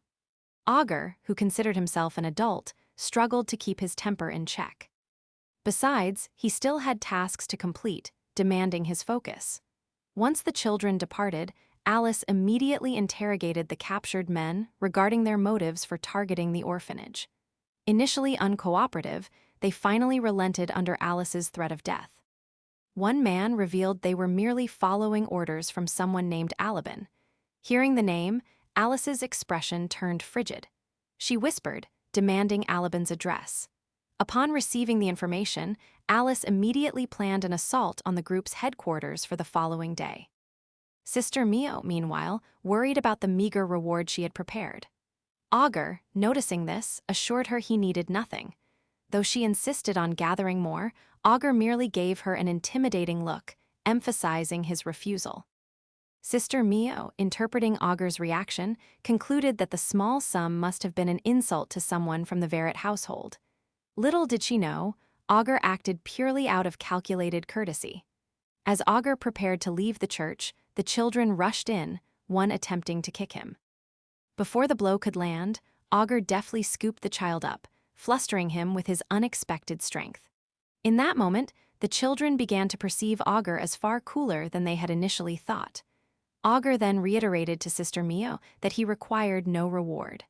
Augur, who considered himself an adult, struggled to keep his temper in check. Besides, he still had tasks to complete, demanding his focus. Once the children departed, Alice immediately interrogated the captured men regarding their motives for targeting the orphanage. Initially uncooperative, they finally relented under Alice's threat of death. One man revealed they were merely following orders from someone named Alabin. Hearing the name, Alice's expression turned frigid. She whispered, demanding Alabin's address. Upon receiving the information, Alice immediately planned an assault on the group's headquarters for the following day. Sister Mio, meanwhile, worried about the meager reward she had prepared. Augur, noticing this, assured her he needed nothing. Though she insisted on gathering more, Augur merely gave her an intimidating look, emphasizing his refusal. Sister Mio, interpreting Augur's reaction, concluded that the small sum must have been an insult to someone from the Verret household. Little did she know, Augur acted purely out of calculated courtesy. As Augur prepared to leave the church, the children rushed in, one attempting to kick him. Before the blow could land, Augur deftly scooped the child up, flustering him with his unexpected strength. In that moment, the children began to perceive Augur as far cooler than they had initially thought. Augur then reiterated to Sister Mio that he required no reward.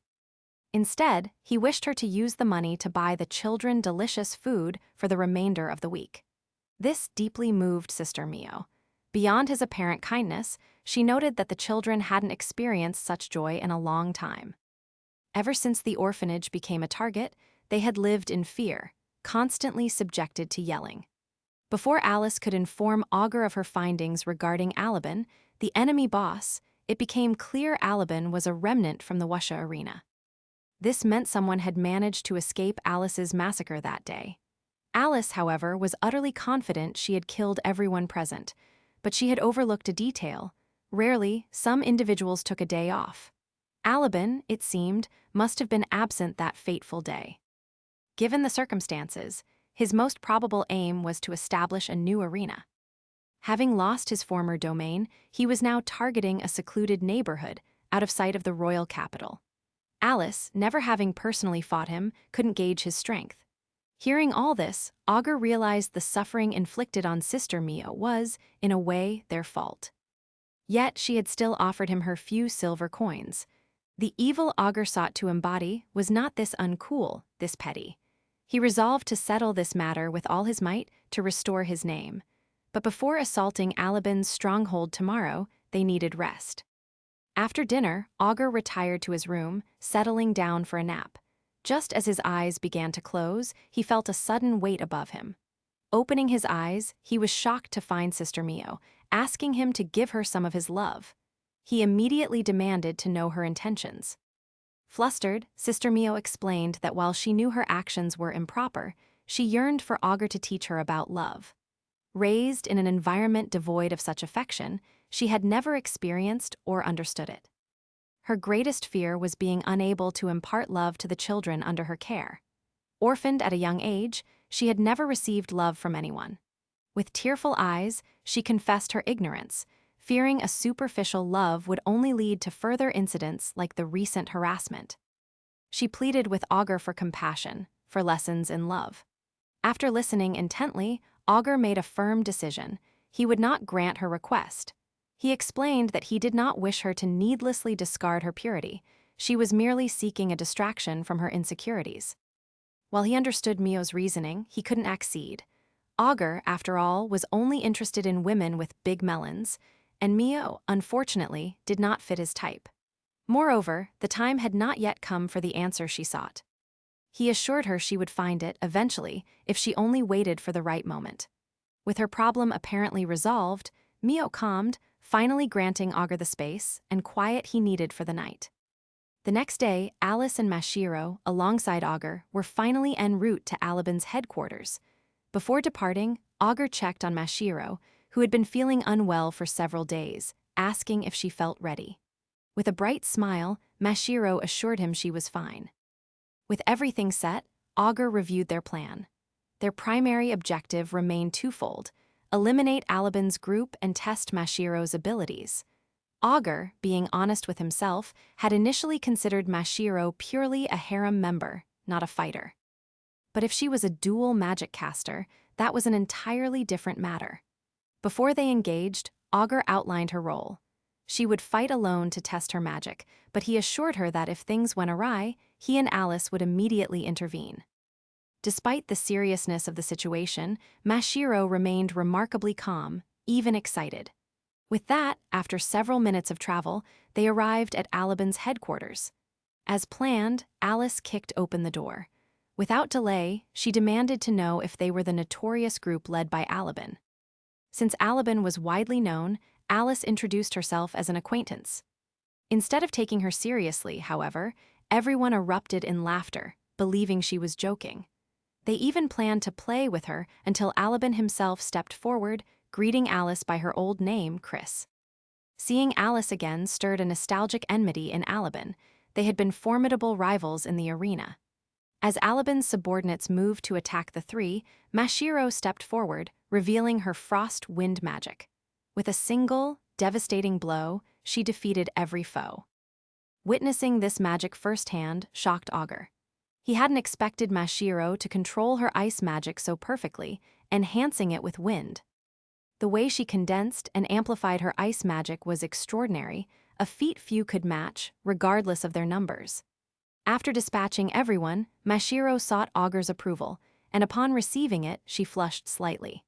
Instead, he wished her to use the money to buy the children delicious food for the remainder of the week. This deeply moved Sister Mio. Beyond his apparent kindness, she noted that the children hadn't experienced such joy in a long time. Ever since the orphanage became a target, they had lived in fear, constantly subjected to yelling. Before Alice could inform Augur of her findings regarding Alabin, the enemy boss, it became clear Alabin was a remnant from the Wuxia arena. This meant someone had managed to escape Alice's massacre that day. Alice, however, was utterly confident she had killed everyone present, but she had overlooked a detail. Rarely, some individuals took a day off. Alabin, it seemed, must have been absent that fateful day. Given the circumstances, his most probable aim was to establish a new arena. Having lost his former domain, he was now targeting a secluded neighborhood, out of sight of the royal capital. Alice, never having personally fought him, couldn't gauge his strength. Hearing all this, Augur realized the suffering inflicted on Sister Mio was, in a way, their fault. Yet she had still offered him her few silver coins. The evil Augur sought to embody was not this uncool, this petty. He resolved to settle this matter with all his might to restore his name. But before assaulting Alabin's stronghold tomorrow, they needed rest. After dinner, Augur retired to his room, settling down for a nap. Just as his eyes began to close, he felt a sudden weight above him. Opening his eyes, he was shocked to find Sister Mio, asking him to give her some of his love. He immediately demanded to know her intentions. Flustered, Sister Mio explained that while she knew her actions were improper, she yearned for Augur to teach her about love. Raised in an environment devoid of such affection, she had never experienced or understood it. Her greatest fear was being unable to impart love to the children under her care. Orphaned at a young age, she had never received love from anyone. With tearful eyes, she confessed her ignorance, fearing a superficial love would only lead to further incidents like the recent harassment. She pleaded with Augur for compassion, for lessons in love. After listening intently, Augur made a firm decision. He would not grant her request. He explained that he did not wish her to needlessly discard her purity. She was merely seeking a distraction from her insecurities. While he understood Mio's reasoning, he couldn't accede. Augur, after all, was only interested in women with big melons, and Mio, unfortunately, did not fit his type. Moreover, the time had not yet come for the answer she sought. He assured her she would find it, eventually, if she only waited for the right moment. With her problem apparently resolved, Mio calmed, finally granting Augur the space and quiet he needed for the night. The next day, Alice and Mashiro, alongside Augur, were finally en route to Alabin's headquarters. Before departing, Augur checked on Mashiro, who had been feeling unwell for several days, asking if she felt ready. With a bright smile, Mashiro assured him she was fine. With everything set, Augur reviewed their plan. Their primary objective remained twofold: eliminate Alabin's group and test Mashiro's abilities. Augur, being honest with himself, had initially considered Mashiro purely a harem member, not a fighter. But if she was a dual magic caster, that was an entirely different matter. Before they engaged, Augur outlined her role. She would fight alone to test her magic, but he assured her that if things went awry, he and Alice would immediately intervene. Despite the seriousness of the situation, Mashiro remained remarkably calm, even excited. With that, after several minutes of travel, they arrived at Alabin's headquarters. As planned, Alice kicked open the door. Without delay, she demanded to know if they were the notorious group led by Alabin. Since Alabin was widely known, Alice introduced herself as an acquaintance. Instead of taking her seriously, however, everyone erupted in laughter, believing she was joking. They even planned to play with her until Alabin himself stepped forward, greeting Alice by her old name, Chris. Seeing Alice again stirred a nostalgic enmity in Alabin. They had been formidable rivals in the arena. As Alabin's subordinates moved to attack the three, Mashiro stepped forward, revealing her frost wind magic. With a single, devastating blow, she defeated every foe. Witnessing this magic firsthand shocked Augur. He hadn't expected Mashiro to control her ice magic so perfectly, enhancing it with wind. The way she condensed and amplified her ice magic was extraordinary, a feat few could match, regardless of their numbers. After dispatching everyone, Mashiro sought Augur's approval, and upon receiving it, she flushed slightly.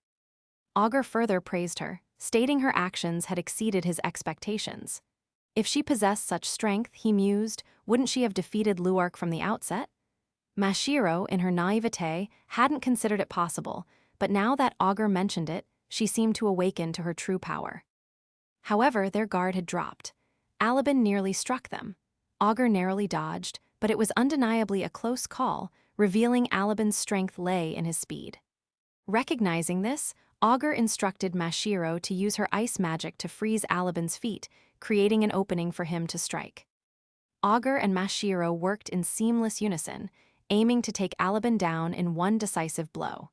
Augur further praised her, stating her actions had exceeded his expectations. If she possessed such strength, he mused, wouldn't she have defeated Luark from the outset? Mashiro, in her naivete, hadn't considered it possible, but now that Augur mentioned it, she seemed to awaken to her true power. However, their guard had dropped. Alabin nearly struck them. Augur narrowly dodged, but it was undeniably a close call, revealing Alabin's strength lay in his speed. Recognizing this, Augur instructed Mashiro to use her ice magic to freeze Alabin's feet, creating an opening for him to strike. Augur and Mashiro worked in seamless unison, aiming to take Alabin down in one decisive blow.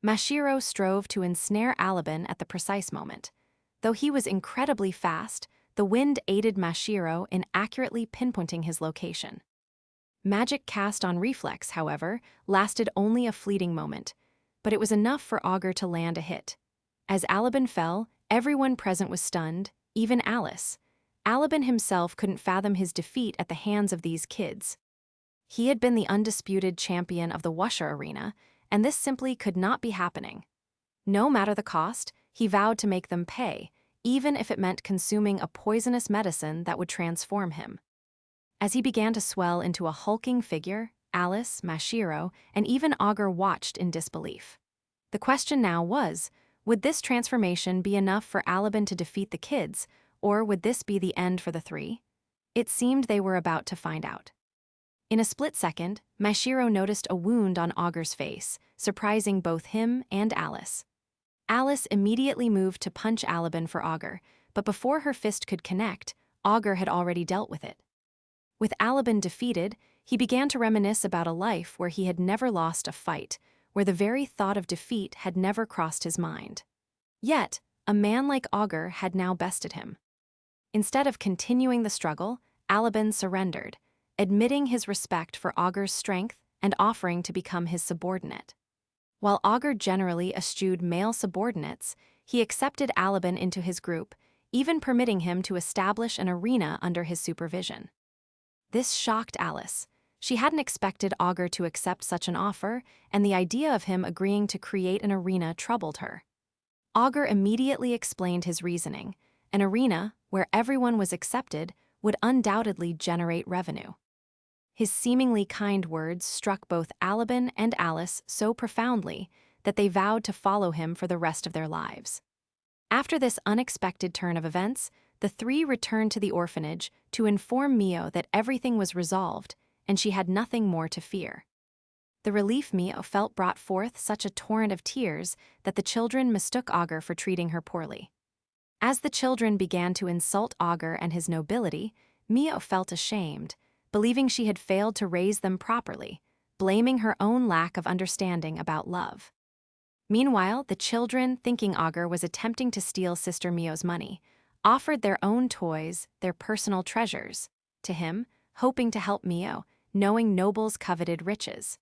Mashiro strove to ensnare Alabin at the precise moment. Though he was incredibly fast, the wind aided Mashiro in accurately pinpointing his location. Magic cast on reflex, however, lasted only a fleeting moment, but it was enough for Augur to land a hit. As Alabin fell, everyone present was stunned, even Alice. Alabin himself couldn't fathom his defeat at the hands of these kids. He had been the undisputed champion of the Wusher arena, and this simply could not be happening. No matter the cost, he vowed to make them pay, even if it meant consuming a poisonous medicine that would transform him. As he began to swell into a hulking figure, Alice, Mashiro, and even Augur watched in disbelief. The question now was, would this transformation be enough for Alabin to defeat the kids, or would this be the end for the three? It seemed they were about to find out. In a split second, Mashiro noticed a wound on Augur's face, surprising both him and Alice. Alice immediately moved to punch Alabin for Augur, but before her fist could connect, Augur had already dealt with it. With Alabin defeated, he began to reminisce about a life where he had never lost a fight, where the very thought of defeat had never crossed his mind. Yet, a man like Augur had now bested him. Instead of continuing the struggle, Alabin surrendered, admitting his respect for Augur's strength and offering to become his subordinate. While Augur generally eschewed male subordinates, he accepted Alabin into his group, even permitting him to establish an arena under his supervision. This shocked Alice. She hadn't expected Augur to accept such an offer, and the idea of him agreeing to create an arena troubled her. Augur immediately explained his reasoning. An arena, where everyone was accepted, would undoubtedly generate revenue. His seemingly kind words struck both Alabin and Alice so profoundly that they vowed to follow him for the rest of their lives. After this unexpected turn of events, the three returned to the orphanage to inform Mio that everything was resolved and she had nothing more to fear. The relief Mio felt brought forth such a torrent of tears that the children mistook Augur for treating her poorly. As the children began to insult Augur and his nobility, Mio felt ashamed, believing she had failed to raise them properly, blaming her own lack of understanding about love. Meanwhile, the children, thinking Augur was attempting to steal Sister Mio's money, offered their own toys, their personal treasures, to him, hoping to help Mio, knowing nobles coveted riches.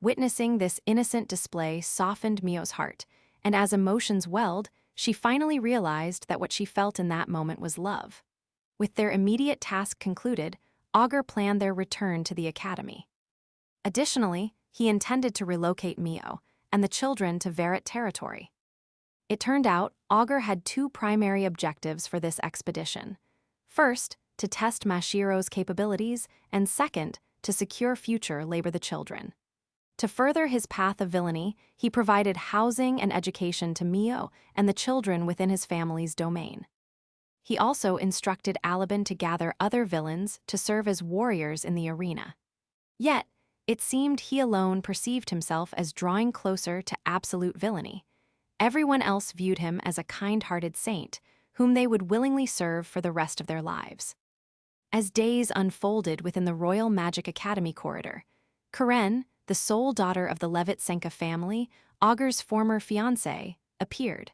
Witnessing this innocent display softened Mio's heart, and as emotions welled, she finally realized that what she felt in that moment was love. With their immediate task concluded, Augur planned their return to the academy. Additionally, he intended to relocate Mio and the children to Verret territory. It turned out Augur had two primary objectives for this expedition. First, to test Mashiro's capabilities, and second, to secure future labor the children. To further his path of villainy, he provided housing and education to Mio and the children within his family's domain. He also instructed Alabin to gather other villains to serve as warriors in the arena. Yet, it seemed he alone perceived himself as drawing closer to absolute villainy. Everyone else viewed him as a kind-hearted saint, whom they would willingly serve for the rest of their lives. As days unfolded within the Royal Magic Academy corridor, Karen, the sole daughter of the Levitt Senka family, Augur's former fiancé, appeared.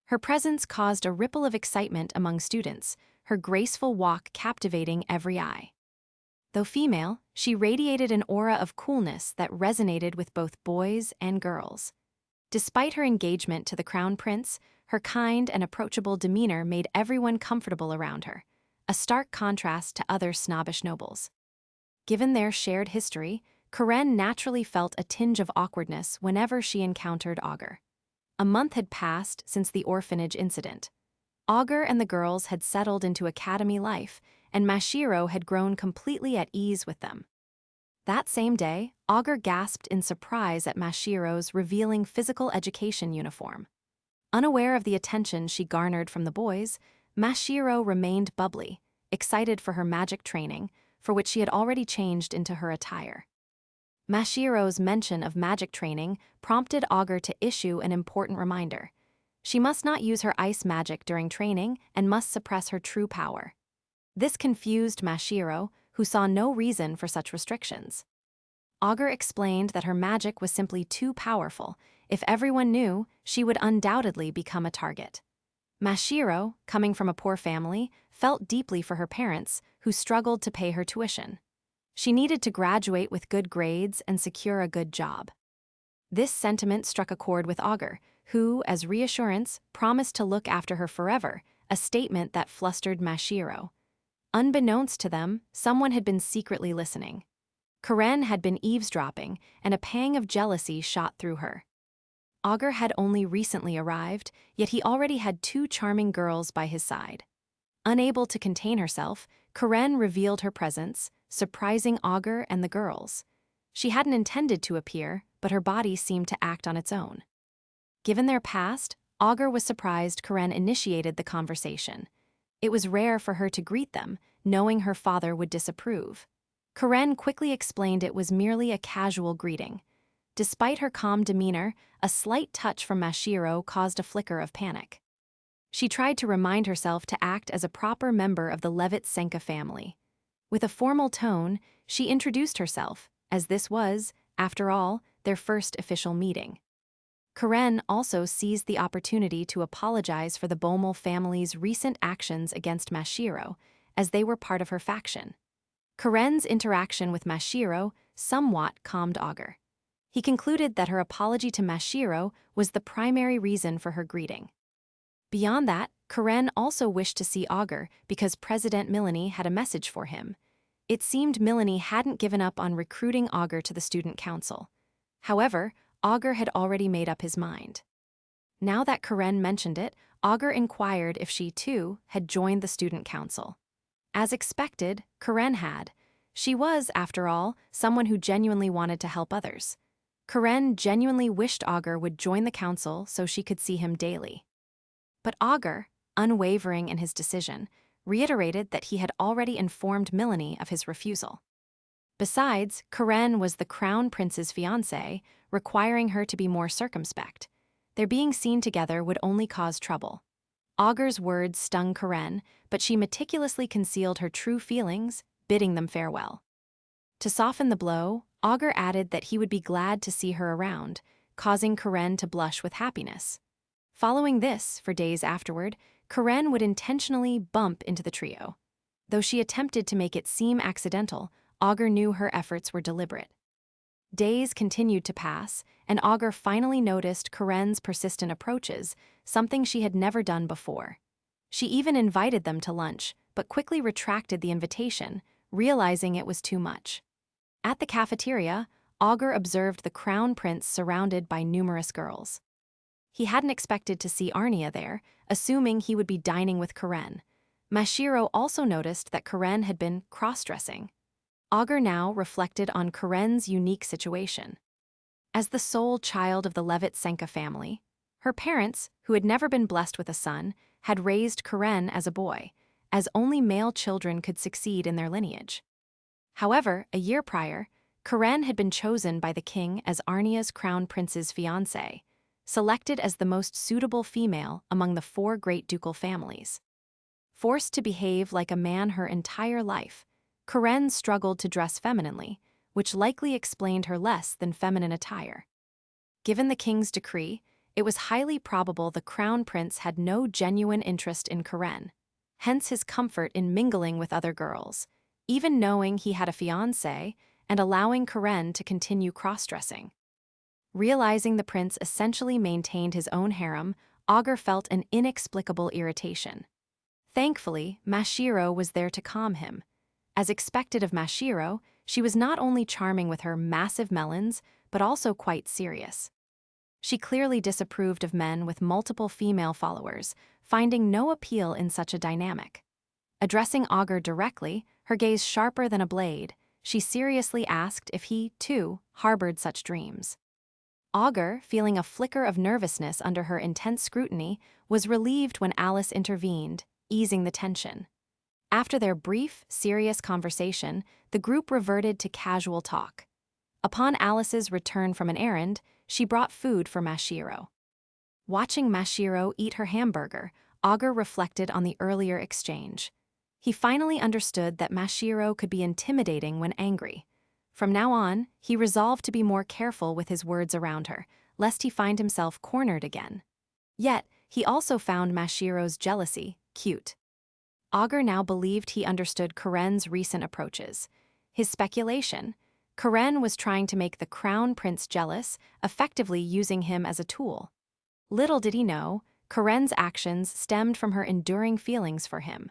Her presence caused a ripple of excitement among students, her graceful walk captivating every eye. Though female, she radiated an aura of coolness that resonated with both boys and girls. Despite her engagement to the crown prince, her kind and approachable demeanor made everyone comfortable around her, a stark contrast to other snobbish nobles. Given their shared history, Karen naturally felt a tinge of awkwardness whenever she encountered Augur. A month had passed since the orphanage incident. Augur and the girls had settled into academy life, and Mashiro had grown completely at ease with them. That same day, Augur gasped in surprise at Mashiro's revealing physical education uniform. Unaware of the attention she garnered from the boys, Mashiro remained bubbly, excited for her magic training, for which she had already changed into her attire. Mashiro's mention of magic training prompted Augur to issue an important reminder. She must not use her ice magic during training and must suppress her true power. This confused Mashiro, who saw no reason for such restrictions. Augur explained that her magic was simply too powerful. If everyone knew, she would undoubtedly become a target. Mashiro, coming from a poor family, felt deeply for her parents, who struggled to pay her tuition. She needed to graduate with good grades and secure a good job. This sentiment struck a chord with Augur, who, as reassurance, promised to look after her forever, a statement that flustered Mashiro. Unbeknownst to them, someone had been secretly listening. Karen had been eavesdropping, and a pang of jealousy shot through her. Augur had only recently arrived, yet he already had two charming girls by his side. Unable to contain herself, Karen revealed her presence, surprising Augur and the girls. She hadn't intended to appear, but her body seemed to act on its own. Given their past, Augur was surprised Karen initiated the conversation. It was rare for her to greet them, knowing her father would disapprove. Karen quickly explained it was merely a casual greeting. Despite her calm demeanor, a slight touch from Mashiro caused a flicker of panic. She tried to remind herself to act as a proper member of the Levitt Senka family. With a formal tone, she introduced herself, as this was, after all, their first official meeting. Karen also seized the opportunity to apologize for the Bommel family's recent actions against Mashiro, as they were part of her faction. Karen's interaction with Mashiro somewhat calmed Augur. He concluded that her apology to Mashiro was the primary reason for her greeting. Beyond that, Karen also wished to see Augur because President Milani had a message for him. It seemed Milani hadn't given up on recruiting Augur to the student council. However, Augur had already made up his mind. Now that Karen mentioned it, Augur inquired if she, too, had joined the student council. As expected, Karen had. She was, after all, someone who genuinely wanted to help others. Karen genuinely wished Augur would join the council so she could see him daily. But Augur, unwavering in his decision, reiterated that he had already informed Milani of his refusal. Besides, Karen was the crown prince's fiancée, requiring her to be more circumspect. Their being seen together would only cause trouble. Augur's words stung Karen, but she meticulously concealed her true feelings, bidding them farewell. To soften the blow, Augur added that he would be glad to see her around, causing Karen to blush with happiness. Following this, for days afterward, Karen would intentionally bump into the trio. Though she attempted to make it seem accidental, Augur knew her efforts were deliberate. Days continued to pass, and Augur finally noticed Karen's persistent approaches, something she had never done before. She even invited them to lunch, but quickly retracted the invitation, realizing it was too much. At the cafeteria, Augur observed the crown prince surrounded by numerous girls. He hadn't expected to see Arnia there, assuming he would be dining with Karen. Mashiro also noticed that Karen had been cross-dressing. Augur now reflected on Karen's unique situation. As the sole child of the Levitt Senka family, her parents, who had never been blessed with a son, had raised Karen as a boy, as only male children could succeed in their lineage. However, a year prior, Karen had been chosen by the king as Arnia's crown prince's fiancée, selected as the most suitable female among the 4 great ducal families. Forced to behave like a man her entire life, Karen struggled to dress femininely, which likely explained her less than feminine attire. Given the king's decree, it was highly probable the crown prince had no genuine interest in Karen, hence his comfort in mingling with other girls, even knowing he had a fiancée and allowing Karen to continue cross-dressing. Realizing the prince essentially maintained his own harem, Augur felt an inexplicable irritation. Thankfully, Mashiro was there to calm him. As expected of Mashiro, she was not only charming with her massive melons, but also quite serious. She clearly disapproved of men with multiple female followers, finding no appeal in such a dynamic. Addressing Augur directly, her gaze sharper than a blade, she seriously asked if he, too, harbored such dreams. Augur, feeling a flicker of nervousness under her intense scrutiny, was relieved when Alice intervened, easing the tension. After their brief, serious conversation, the group reverted to casual talk. Upon Alice's return from an errand, she brought food for Mashiro. Watching Mashiro eat her hamburger, Augur reflected on the earlier exchange. He finally understood that Mashiro could be intimidating when angry. From now on, he resolved to be more careful with his words around her, lest he find himself cornered again. Yet, he also found Mashiro's jealousy cute. Augur now believed he understood Karen's recent approaches. His speculation: Karen was trying to make the crown prince jealous, effectively using him as a tool. Little did he know, Karen's actions stemmed from her enduring feelings for him.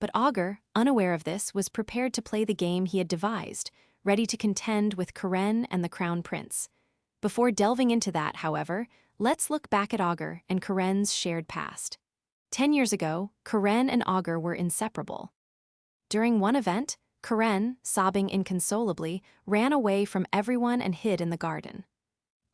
But Augur, unaware of this, was prepared to play the game he had devised, ready to contend with Karen and the crown prince. Before delving into that, however, let's look back at Augur and Karen's shared past. 10 years ago, Karen and Augur were inseparable. During one event, Karen, sobbing inconsolably, ran away from everyone and hid in the garden.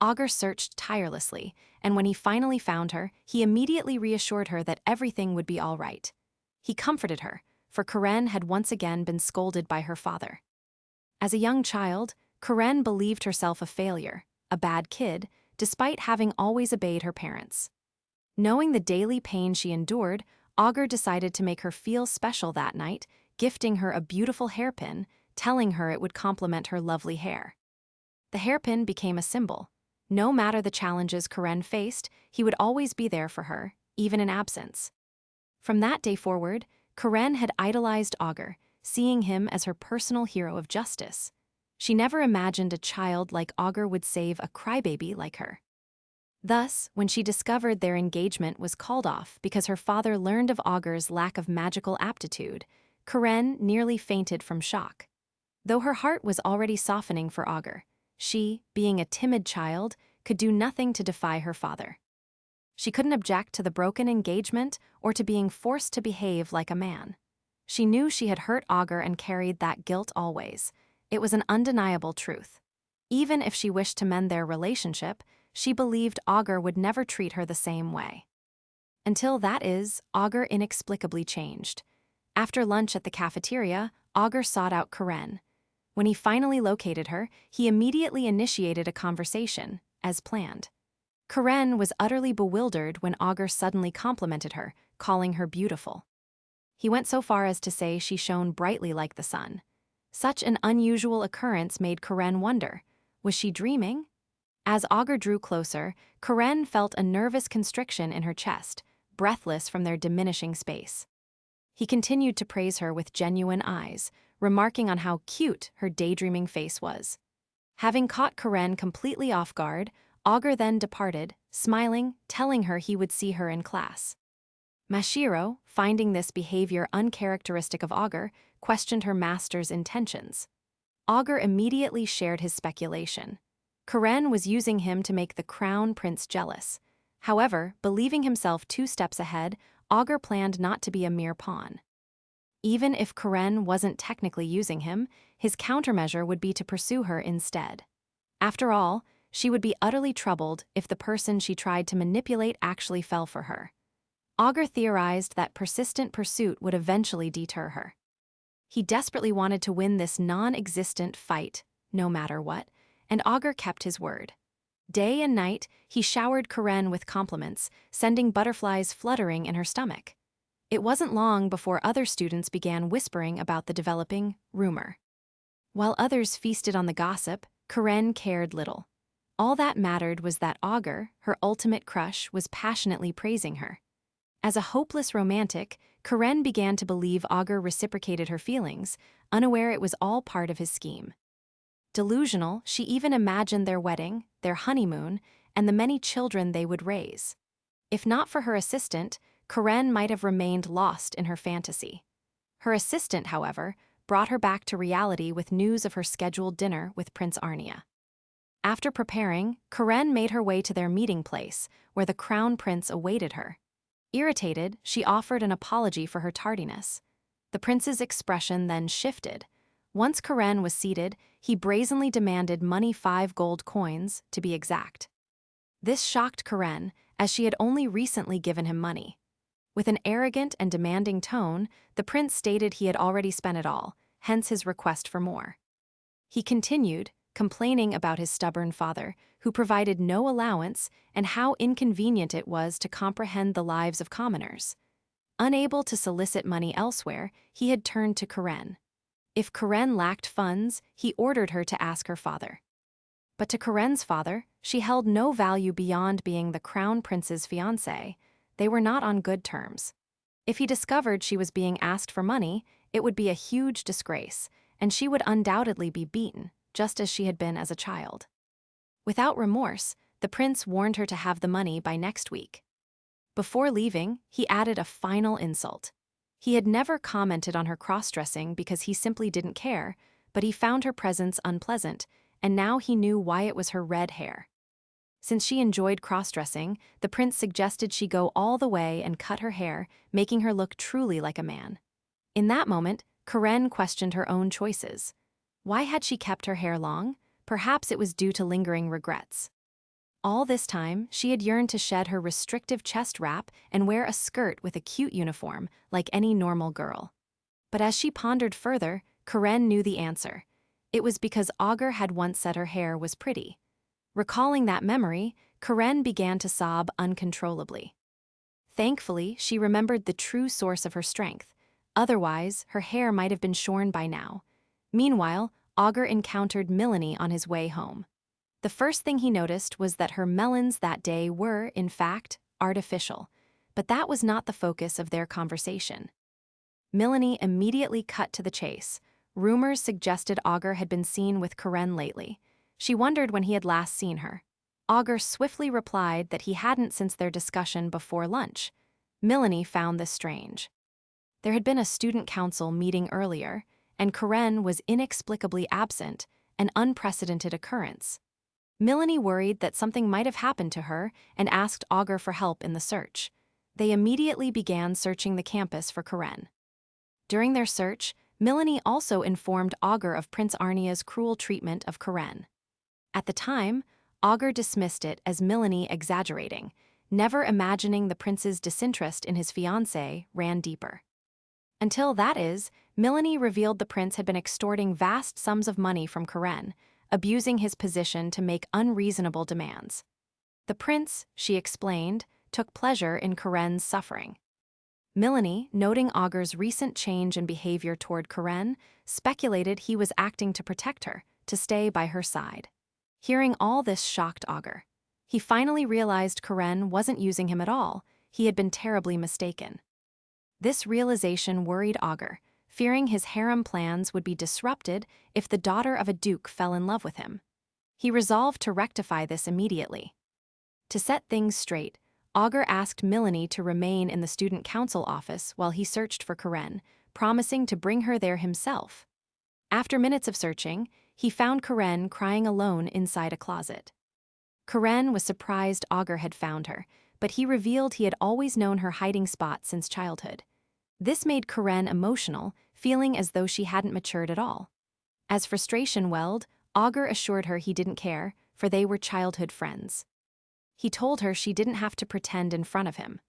Augur searched tirelessly, and when he finally found her, he immediately reassured her that everything would be all right. He comforted her, for Karen had once again been scolded by her father. As a young child, Karen believed herself a failure, a bad kid, despite having always obeyed her parents. Knowing the daily pain she endured, Augur decided to make her feel special that night, gifting her a beautiful hairpin, telling her it would complement her lovely hair. The hairpin became a symbol. No matter the challenges Karen faced, he would always be there for her, even in absence. From that day forward, Karen had idolized Augur, seeing him as her personal hero of justice. She never imagined a child like Augur would save a crybaby like her. Thus, when she discovered their engagement was called off because her father learned of Augur's lack of magical aptitude, Karen nearly fainted from shock. Though her heart was already softening for Augur, she, being a timid child, could do nothing to defy her father. She couldn't object to the broken engagement or to being forced to behave like a man. She knew she had hurt Augur and carried that guilt always. It was an undeniable truth. Even if she wished to mend their relationship, she believed Augur would never treat her the same way. Until that is, Augur inexplicably changed. After lunch at the cafeteria, Augur sought out Karen. When he finally located her, he immediately initiated a conversation, as planned. Karen was utterly bewildered when Augur suddenly complimented her, calling her beautiful. He went so far as to say she shone brightly like the sun. Such an unusual occurrence made Karen wonder, was she dreaming? As Augur drew closer, Karen felt a nervous constriction in her chest, breathless from their diminishing space. He continued to praise her with genuine eyes, remarking on how cute her daydreaming face was. Having caught Karen completely off guard, Augur then departed, smiling, telling her he would see her in class. Mashiro, finding this behavior uncharacteristic of Augur, questioned her master's intentions. Augur immediately shared his speculation. Karen was using him to make the crown prince jealous. However, believing himself 2 steps ahead, Augur planned not to be a mere pawn. Even if Karen wasn't technically using him, his countermeasure would be to pursue her instead. After all, she would be utterly troubled if the person she tried to manipulate actually fell for her. Augur theorized that persistent pursuit would eventually deter her. He desperately wanted to win this non-existent fight, no matter what, and Augur kept his word. Day and night, he showered Karen with compliments, sending butterflies fluttering in her stomach. It wasn't long before other students began whispering about the developing rumor. While others feasted on the gossip, Karen cared little. All that mattered was that Augur, her ultimate crush, was passionately praising her. As a hopeless romantic, Karen began to believe Augur reciprocated her feelings, unaware it was all part of his scheme. Delusional, she even imagined their wedding, their honeymoon, and the many children they would raise. If not for her assistant, Karen might have remained lost in her fantasy. Her assistant, however, brought her back to reality with news of her scheduled dinner with Prince Arnia. After preparing, Karen made her way to their meeting place, where the crown prince awaited her. Irritated, she offered an apology for her tardiness. The prince's expression then shifted. Once Karen was seated, he brazenly demanded 5 gold coins, to be exact. This shocked Karen, as she had only recently given him money. With an arrogant and demanding tone, the prince stated he had already spent it all, hence his request for more. He continued, complaining about his stubborn father, who provided no allowance, and how inconvenient it was to comprehend the lives of commoners. Unable to solicit money elsewhere, he had turned to Karen. If Karen lacked funds, he ordered her to ask her father. But to Karen's father, she held no value beyond being the crown prince's fiancée. They were not on good terms. If he discovered she was being asked for money, it would be a huge disgrace, and she would undoubtedly be beaten, just as she had been as a child. Without remorse, the prince warned her to have the money by next week. Before leaving, he added a final insult. He had never commented on her cross-dressing because he simply didn't care, but he found her presence unpleasant, and now he knew why it was her red hair. Since she enjoyed cross-dressing, the prince suggested she go all the way and cut her hair, making her look truly like a man. In that moment, Karen questioned her own choices. Why had she kept her hair long? Perhaps it was due to lingering regrets. All this time, she had yearned to shed her restrictive chest wrap and wear a skirt with a cute uniform, like any normal girl. But as she pondered further, Karen knew the answer. It was because Augur had once said her hair was pretty. Recalling that memory, Karen began to sob uncontrollably. Thankfully, she remembered the true source of her strength. Otherwise, her hair might have been shorn by now. Meanwhile, Augur encountered Milani on his way home. The first thing he noticed was that her melons that day were, in fact, artificial. But that was not the focus of their conversation. Milani immediately cut to the chase. Rumors suggested Augur had been seen with Karen lately. She wondered when he had last seen her. Augur swiftly replied that he hadn't since their discussion before lunch. Milani found this strange. There had been a student council meeting earlier, and Karen was inexplicably absent, an unprecedented occurrence. Milani worried that something might have happened to her and asked Augur for help in the search. They immediately began searching the campus for Karen. During their search, Milani also informed Augur of Prince Arnia's cruel treatment of Karen. At the time, Augur dismissed it as Milani exaggerating, never imagining the prince's disinterest in his fiancée ran deeper. Until that is, Milani revealed the prince had been extorting vast sums of money from Karen, abusing his position to make unreasonable demands. The prince, she explained, took pleasure in Karen's suffering. Melanie, noting Augur's recent change in behavior toward Karen, speculated he was acting to protect her, to stay by her side. Hearing all this shocked Augur. He finally realized Karen wasn't using him at all. He had been terribly mistaken. This realization worried Augur, fearing his harem plans would be disrupted if the daughter of a duke fell in love with him. He resolved to rectify this immediately. To set things straight, Augur asked Melanie to remain in the student council office while he searched for Karen, promising to bring her there himself. After minutes of searching, he found Karen crying alone inside a closet. Karen was surprised Augur had found her, but he revealed he had always known her hiding spot since childhood. This made Karen emotional, feeling as though she hadn't matured at all. As frustration welled, Augur assured her he didn't care, for they were childhood friends. He told her she didn't have to pretend in front of him.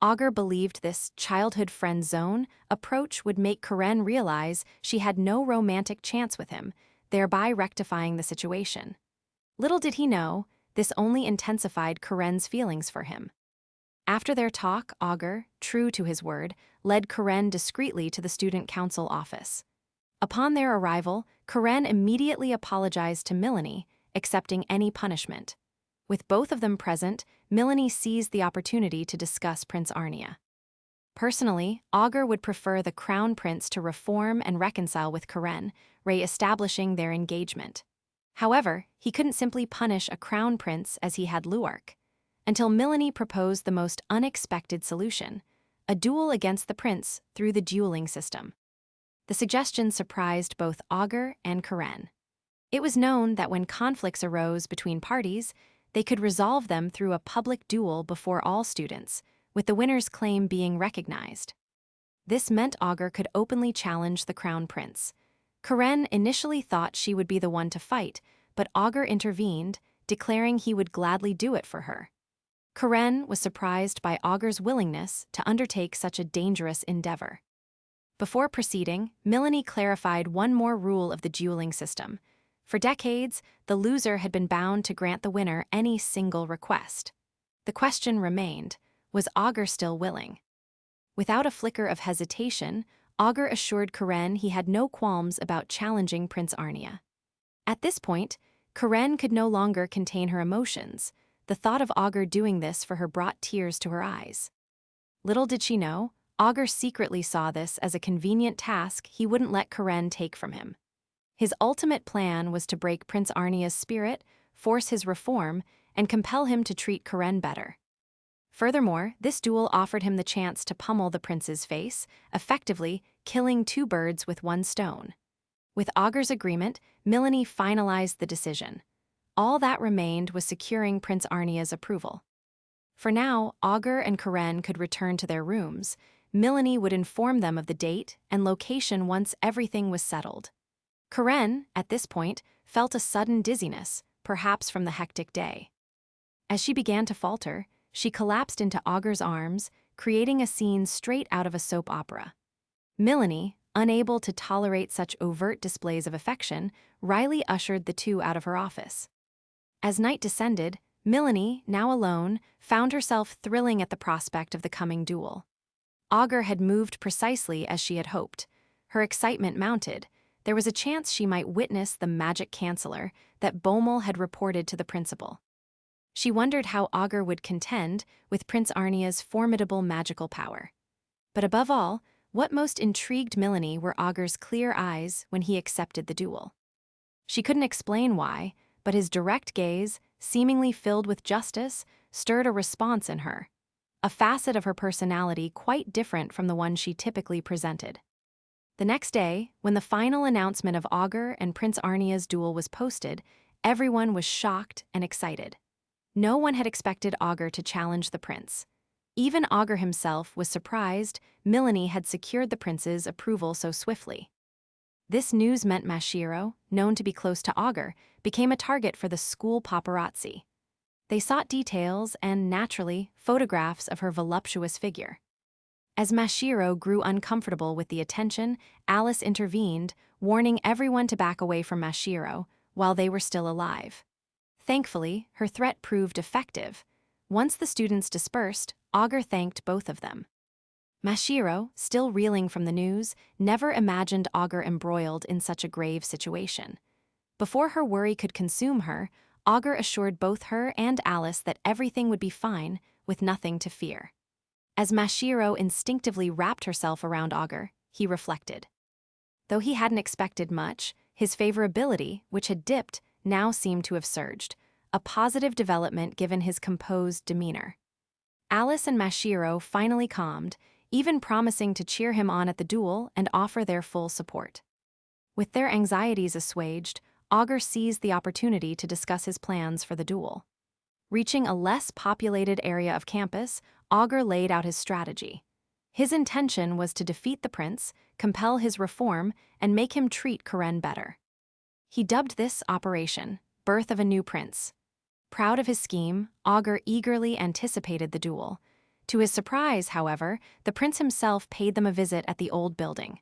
Augur believed this childhood friend zone approach would make Karen realize she had no romantic chance with him, thereby rectifying the situation. Little did he know, this only intensified Karen's feelings for him. After their talk, Augur, true to his word, led Karen discreetly to the student council office. Upon their arrival, Karen immediately apologized to Melanie, accepting any punishment. With both of them present, Melanie seized the opportunity to discuss Prince Arnia. Personally, Augur would prefer the crown prince to reform and reconcile with Karen, re-establishing their engagement. However, he couldn't simply punish a crown prince as he had Luark, until Melanie proposed the most unexpected solution, a duel against the prince through the dueling system. The suggestion surprised both Augur and Karen. It was known that when conflicts arose between parties, they could resolve them through a public duel before all students, with the winner's claim being recognized. This meant Augur could openly challenge the crown prince. Karen initially thought she would be the one to fight, but Augur intervened, declaring he would gladly do it for her. Karen was surprised by Augur's willingness to undertake such a dangerous endeavor. Before proceeding, Melanie clarified one more rule of the dueling system. For decades, the loser had been bound to grant the winner any single request. The question remained, was Augur still willing? Without a flicker of hesitation, Augur assured Karen he had no qualms about challenging Prince Arnia. At this point, Karen could no longer contain her emotions. The thought of Augur doing this for her brought tears to her eyes. Little did she know, Augur secretly saw this as a convenient task he wouldn't let Karen take from him. His ultimate plan was to break Prince Arnia's spirit, force his reform, and compel him to treat Karen better. Furthermore, this duel offered him the chance to pummel the prince's face, effectively killing two birds with one stone. With Augur's agreement, Melanie finalized the decision. All that remained was securing Prince Arnia's approval. For now, Augur and Karen could return to their rooms. Melanie would inform them of the date and location once everything was settled. Karen, at this point, felt a sudden dizziness, perhaps from the hectic day. As she began to falter, she collapsed into Augur's arms, creating a scene straight out of a soap opera. Melanie, unable to tolerate such overt displays of affection, wryly ushered the two out of her office. As night descended, Melanie, now alone, found herself thrilling at the prospect of the coming duel. Augur had moved precisely as she had hoped. Her excitement mounted. There was a chance she might witness the magic canceller that Bommel had reported to the principal. She wondered how Augur would contend with Prince Arnia's formidable magical power. But above all, what most intrigued Melanie were Augur's clear eyes when he accepted the duel. She couldn't explain why, but his direct gaze, seemingly filled with justice, stirred a response in her, a facet of her personality quite different from the one she typically presented. The next day, when the final announcement of Augur and Prince Arnia's duel was posted, everyone was shocked and excited. No one had expected Augur to challenge the prince. Even Augur himself was surprised Melanie had secured the prince's approval so swiftly. This news meant Mashiro, known to be close to Augur, became a target for the school paparazzi. They sought details and, naturally, photographs of her voluptuous figure. As Mashiro grew uncomfortable with the attention, Alice intervened, warning everyone to back away from Mashiro while they were still alive. Thankfully, her threat proved effective. Once the students dispersed, Augur thanked both of them. Mashiro, still reeling from the news, never imagined Augur embroiled in such a grave situation. Before her worry could consume her, Augur assured both her and Alice that everything would be fine, with nothing to fear. As Mashiro instinctively wrapped herself around Augur, he reflected. Though he hadn't expected much, his favorability, which had dipped, now seemed to have surged, a positive development given his composed demeanor. Alice and Mashiro finally calmed, even promising to cheer him on at the duel and offer their full support. With their anxieties assuaged, Augur seized the opportunity to discuss his plans for the duel. Reaching a less populated area of campus, Augur laid out his strategy. His intention was to defeat the prince, compel his reform, and make him treat Karen better. He dubbed this operation Birth of a New Prince. Proud of his scheme, Augur eagerly anticipated the duel. To his surprise, however, the prince himself paid them a visit at the old building.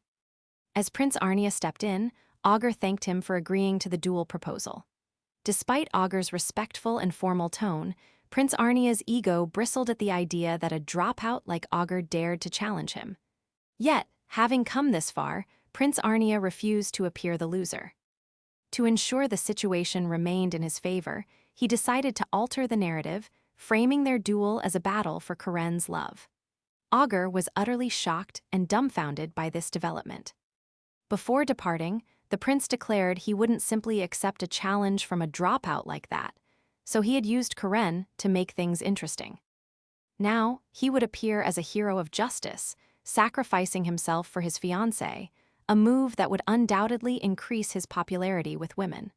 As Prince Arnia stepped in, Augur thanked him for agreeing to the duel proposal. Despite Augur's respectful and formal tone, Prince Arnia's ego bristled at the idea that a dropout like Augur dared to challenge him. Yet, having come this far, Prince Arnia refused to appear the loser. To ensure the situation remained in his favor, he decided to alter the narrative, framing their duel as a battle for Karen's love. Augur was utterly shocked and dumbfounded by this development. Before departing, the prince declared he wouldn't simply accept a challenge from a dropout like that, so he had used Karen to make things interesting. Now, he would appear as a hero of justice, sacrificing himself for his fiancée, a move that would undoubtedly increase his popularity with women.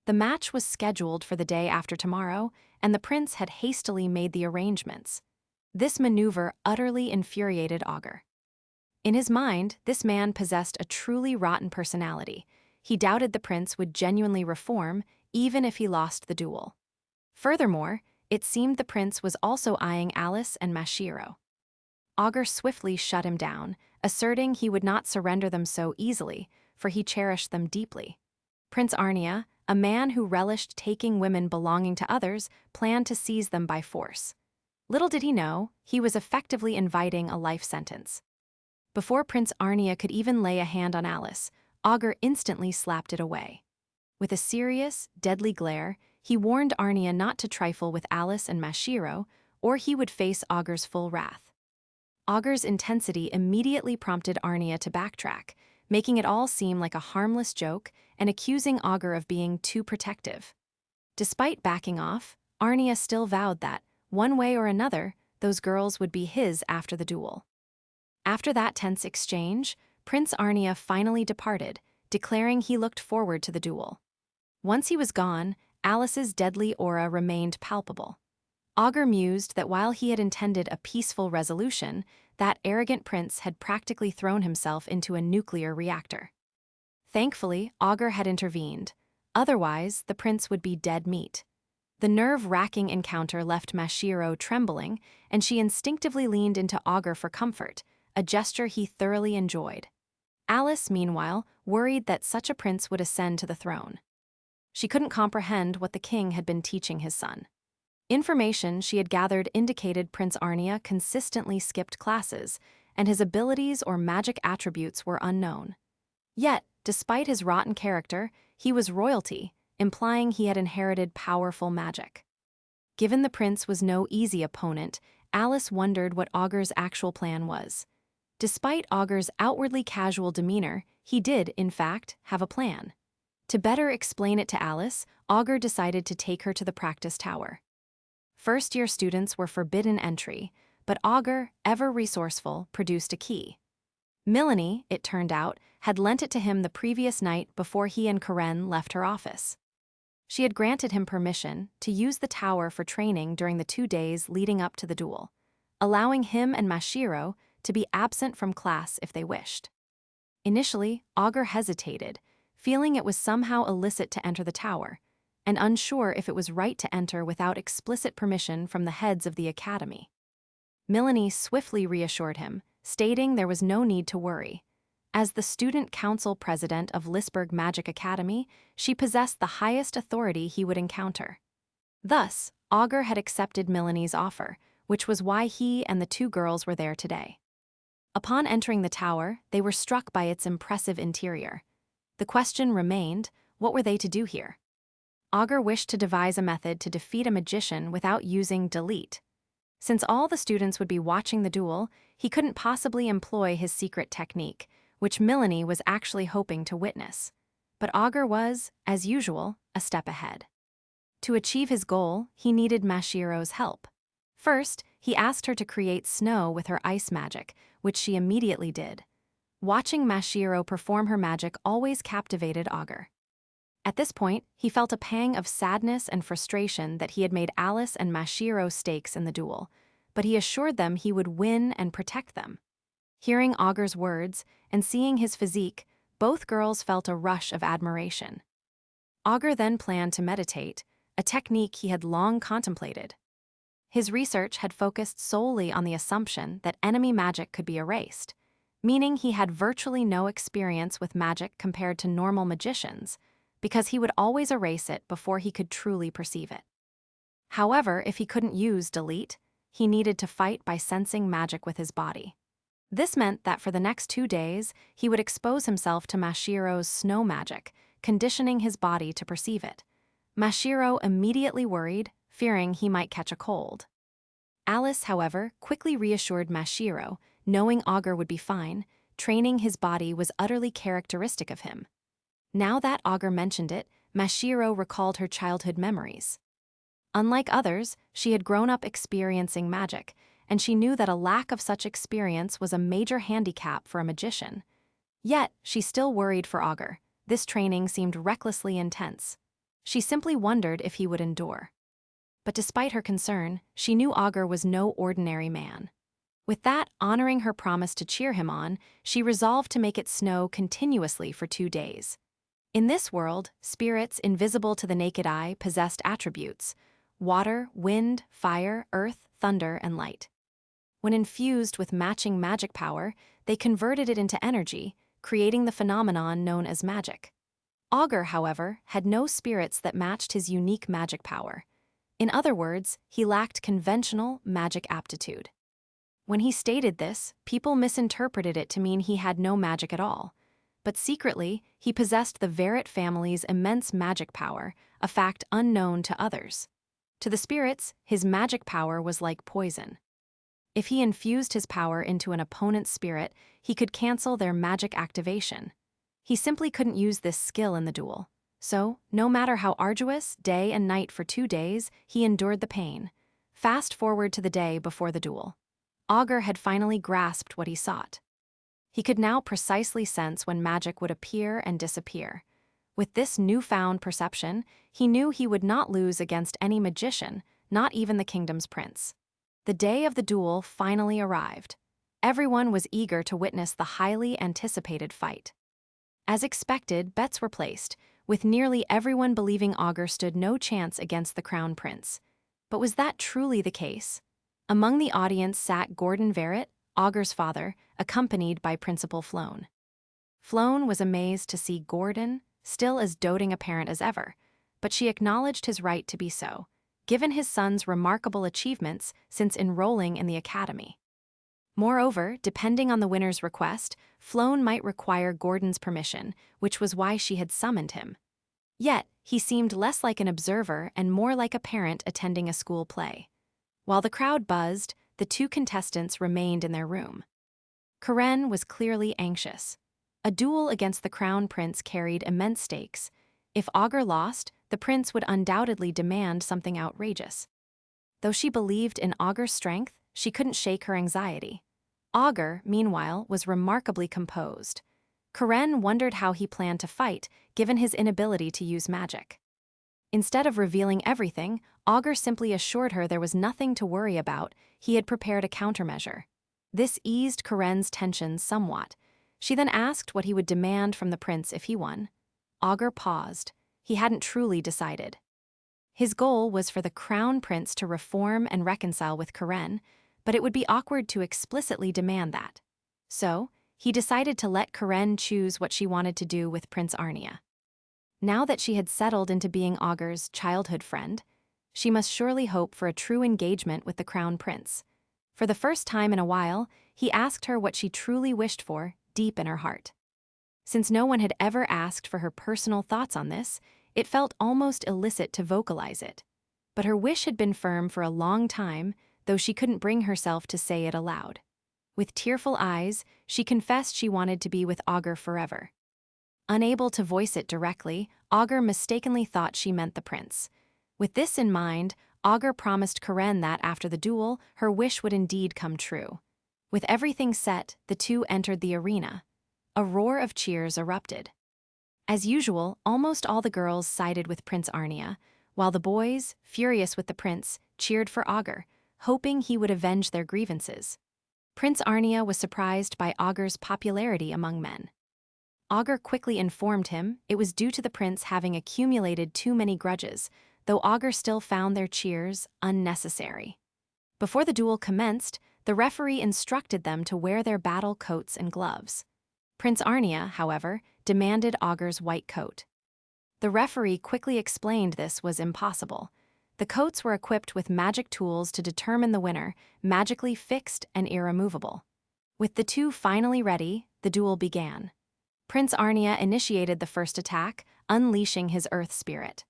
The match was scheduled for the day after tomorrow, and the prince had hastily made the arrangements. This maneuver utterly infuriated Augur. In his mind, this man possessed a truly rotten personality. He doubted the prince would genuinely reform, even if he lost the duel. Furthermore, it seemed the prince was also eyeing Alice and Mashiro. Augur swiftly shut him down, asserting he would not surrender them so easily, for he cherished them deeply. Prince Arnia, a man who relished taking women belonging to others, planned to seize them by force. Little did he know, he was effectively inviting a life sentence. Before Prince Arnia could even lay a hand on Alice, Augur instantly slapped it away. With a serious, deadly glare, he warned Arnia not to trifle with Alice and Mashiro, or he would face Augur's full wrath. Augur's intensity immediately prompted Arnia to backtrack, making it all seem like a harmless joke and accusing Augur of being too protective. Despite backing off, Arnia still vowed that, one way or another, those girls would be his after the duel. After that tense exchange, Prince Arnia finally departed, declaring he looked forward to the duel. Once he was gone, Alice's deadly aura remained palpable. Augur mused that while he had intended a peaceful resolution, that arrogant prince had practically thrown himself into a nuclear reactor. Thankfully, Augur had intervened. Otherwise, the prince would be dead meat. The nerve-wracking encounter left Mashiro trembling, and she instinctively leaned into Augur for comfort, a gesture he thoroughly enjoyed. Alice, meanwhile, worried that such a prince would ascend to the throne. She couldn't comprehend what the king had been teaching his son. Information she had gathered indicated Prince Arnia consistently skipped classes, and his abilities or magic attributes were unknown. Yet, despite his rotten character, he was royalty, implying he had inherited powerful magic. Given the prince was no easy opponent, Alice wondered what Augur's actual plan was. Despite Augur's outwardly casual demeanor, he did, in fact, have a plan. To better explain it to Alice, Augur decided to take her to the practice tower. First-year students were forbidden entry, but Augur, ever resourceful, produced a key. Milanie, it turned out, had lent it to him the previous night before he and Karen left her office. She had granted him permission to use the tower for training during the 2 days leading up to the duel, allowing him and Mashiro to be absent from class if they wished. Initially, Augur hesitated, feeling it was somehow illicit to enter the tower, and unsure if it was right to enter without explicit permission from the heads of the academy. Milanie swiftly reassured him, stating there was no need to worry. As the student council president of Lisburg Magic Academy, she possessed the highest authority he would encounter. Thus, Augur had accepted Milanie's offer, which was why he and the 2 girls were there today. Upon entering the tower, they were struck by its impressive interior. The question remained, what were they to do here? Augur wished to devise a method to defeat a magician without using delete. Since all the students would be watching the duel, he couldn't possibly employ his secret technique, which Milanie was actually hoping to witness. But Augur was, as usual, a step ahead. To achieve his goal, he needed Mashiro's help. First, he asked her to create snow with her ice magic, which she immediately did. Watching Mashiro perform her magic always captivated Augur. At this point, he felt a pang of sadness and frustration that he had made Alice and Mashiro stakes in the duel, but he assured them he would win and protect them. Hearing Augur's words and seeing his physique, both girls felt a rush of admiration. Augur then planned to meditate, a technique he had long contemplated. His research had focused solely on the assumption that enemy magic could be erased, meaning he had virtually no experience with magic compared to normal magicians, because he would always erase it before he could truly perceive it. However, if he couldn't use delete, he needed to fight by sensing magic with his body. This meant that for the next 2 days, he would expose himself to Mashiro's snow magic, conditioning his body to perceive it. Mashiro immediately worried, fearing he might catch a cold. Alice, however, quickly reassured Mashiro, knowing Augur would be fine. Training his body was utterly characteristic of him. Now that Augur mentioned it, Mashiro recalled her childhood memories. Unlike others, she had grown up experiencing magic, and she knew that a lack of such experience was a major handicap for a magician. Yet, she still worried for Augur. This training seemed recklessly intense. She simply wondered if he would endure. But despite her concern, she knew Augur was no ordinary man. With that, honoring her promise to cheer him on, she resolved to make it snow continuously for 2 days. In this world, spirits invisible to the naked eye possessed attributes: water, wind, fire, earth, thunder, and light. When infused with matching magic power, they converted it into energy, creating the phenomenon known as magic. Augur, however, had no spirits that matched his unique magic power. In other words, he lacked conventional magic aptitude. When he stated this, people misinterpreted it to mean he had no magic at all. But secretly, he possessed the Verret family's immense magic power, a fact unknown to others. To the spirits, his magic power was like poison. If he infused his power into an opponent's spirit, he could cancel their magic activation. He simply couldn't use this skill in the duel. So, no matter how arduous, day and night for 2 days, he endured the pain. Fast forward to the day before the duel. Augur had finally grasped what he sought. He could now precisely sense when magic would appear and disappear. With this newfound perception, he knew he would not lose against any magician, not even the kingdom's prince. The day of the duel finally arrived. Everyone was eager to witness the highly anticipated fight. As expected, bets were placed, with nearly everyone believing Augur stood no chance against the crown prince. But was that truly the case? Among the audience sat Gordon Verret, Augur's father, accompanied by Principal Floan. Floan was amazed to see Gordon, still as doting a parent as ever, but she acknowledged his right to be so, given his son's remarkable achievements since enrolling in the academy. Moreover, depending on the winner's request, Floan might require Gordon's permission, which was why she had summoned him. Yet, he seemed less like an observer and more like a parent attending a school play. While the crowd buzzed, the 2 contestants remained in their room. Karen was clearly anxious. A duel against the crown prince carried immense stakes. If Augur lost, the prince would undoubtedly demand something outrageous. Though she believed in Augur's strength, she couldn't shake her anxiety. Augur, meanwhile, was remarkably composed. Karen wondered how he planned to fight, given his inability to use magic. Instead of revealing everything, Augur simply assured her there was nothing to worry about. He had prepared a countermeasure. This eased Karen's tension somewhat. She then asked what he would demand from the prince if he won. Augur paused. He hadn't truly decided. His goal was for the crown prince to reform and reconcile with Karen, but it would be awkward to explicitly demand that. So, he decided to let Karen choose what she wanted to do with Prince Arnia. Now that she had settled into being Augur's childhood friend, she must surely hope for a true engagement with the crown prince. For the first time in a while, he asked her what she truly wished for, deep in her heart. Since no one had ever asked for her personal thoughts on this, it felt almost illicit to vocalize it. But her wish had been firm for a long time, though she couldn't bring herself to say it aloud. With tearful eyes, she confessed she wanted to be with Augur forever. Unable to voice it directly, Augur mistakenly thought she meant the prince. With this in mind, Augur promised Karen that after the duel, her wish would indeed come true. With everything set, the two entered the arena. A roar of cheers erupted. As usual, almost all the girls sided with Prince Arnia, while the boys, furious with the prince, cheered for Augur, hoping he would avenge their grievances. Prince Arnia was surprised by Augur's popularity among men. Augur quickly informed him it was due to the prince having accumulated too many grudges, though Augur still found their cheers unnecessary. Before the duel commenced, the referee instructed them to wear their battle coats and gloves. Prince Arnia, however, demanded Augur's white coat. The referee quickly explained this was impossible. The coats were equipped with magic tools to determine the winner, magically fixed and irremovable. With the two finally ready, the duel began. Prince Arnia initiated the first attack, unleashing his earth spirit.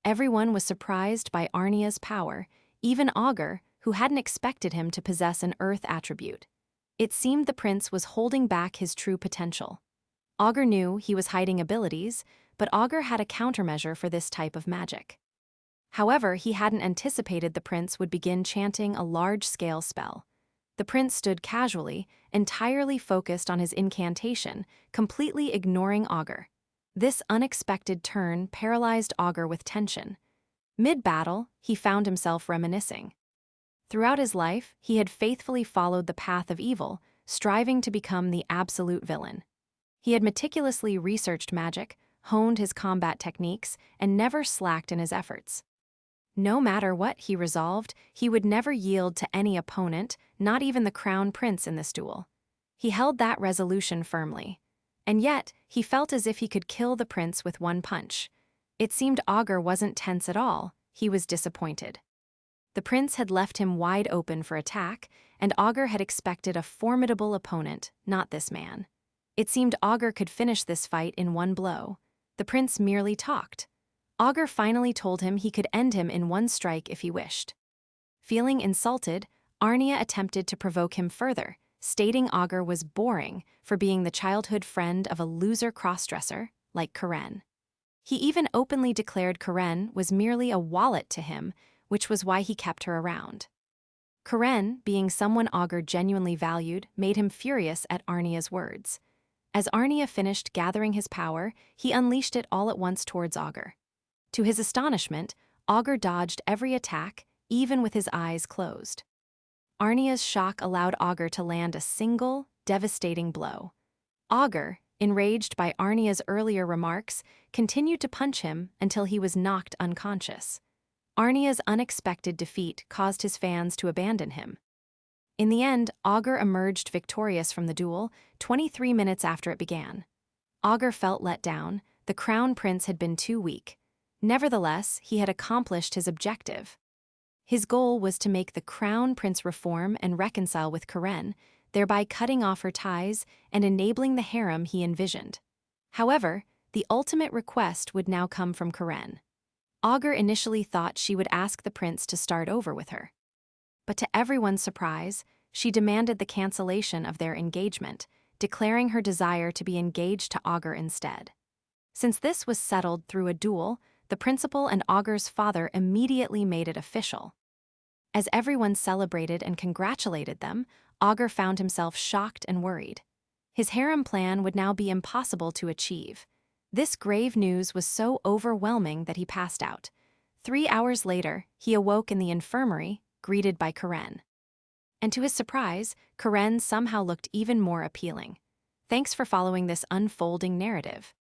Everyone was surprised by Arnia's power, even Augur, who hadn't expected him to possess an earth attribute. It seemed the prince was holding back his true potential. Augur knew he was hiding abilities, but Augur had a countermeasure for this type of magic. However, he hadn't anticipated the prince would begin chanting a large-scale spell. The prince stood casually, entirely focused on his incantation, completely ignoring Augur. This unexpected turn paralyzed Augur with tension. Mid-battle, he found himself reminiscing. Throughout his life, he had faithfully followed the path of evil, striving to become the absolute villain. He had meticulously researched magic, honed his combat techniques, and never slacked in his efforts. No matter what he resolved, he would never yield to any opponent, not even the crown prince in this duel. He held that resolution firmly. And yet, he felt as if he could kill the prince with one punch. It seemed Augur wasn't tense at all, he was disappointed. The prince had left him wide open for attack, and Augur had expected a formidable opponent, not this man. It seemed Augur could finish this fight in one blow. The prince merely talked. Augur finally told him he could end him in one strike if he wished. Feeling insulted, Arnia attempted to provoke him further, stating Augur was boring for being the childhood friend of a loser crossdresser like Karen. He even openly declared Karen was merely a wallet to him, which was why he kept her around. Karen, being someone Augur genuinely valued, made him furious at Arnia's words. As Arnia finished gathering his power, he unleashed it all at once towards Augur. To his astonishment, Augur dodged every attack, even with his eyes closed. Arnia's shock allowed Augur to land a single, devastating blow. Augur, enraged by Arnia's earlier remarks, continued to punch him until he was knocked unconscious. Arnia's unexpected defeat caused his fans to abandon him. In the end, Augur emerged victorious from the duel 23 minutes after it began. Augur felt let down. The crown prince had been too weak. Nevertheless, he had accomplished his objective. His goal was to make the crown prince reform and reconcile with Karen, thereby cutting off her ties and enabling the harem he envisioned. However, the ultimate request would now come from Karen. Augur initially thought she would ask the prince to start over with her. But to everyone's surprise, she demanded the cancellation of their engagement, declaring her desire to be engaged to Augur instead. Since this was settled through a duel, the principal and Augur's father immediately made it official. As everyone celebrated and congratulated them, Augur found himself shocked and worried. His harem plan would now be impossible to achieve. This grave news was so overwhelming that he passed out. 3 hours later, he awoke in the infirmary, greeted by Karen. And to his surprise, Karen somehow looked even more appealing. Thanks for following this unfolding narrative.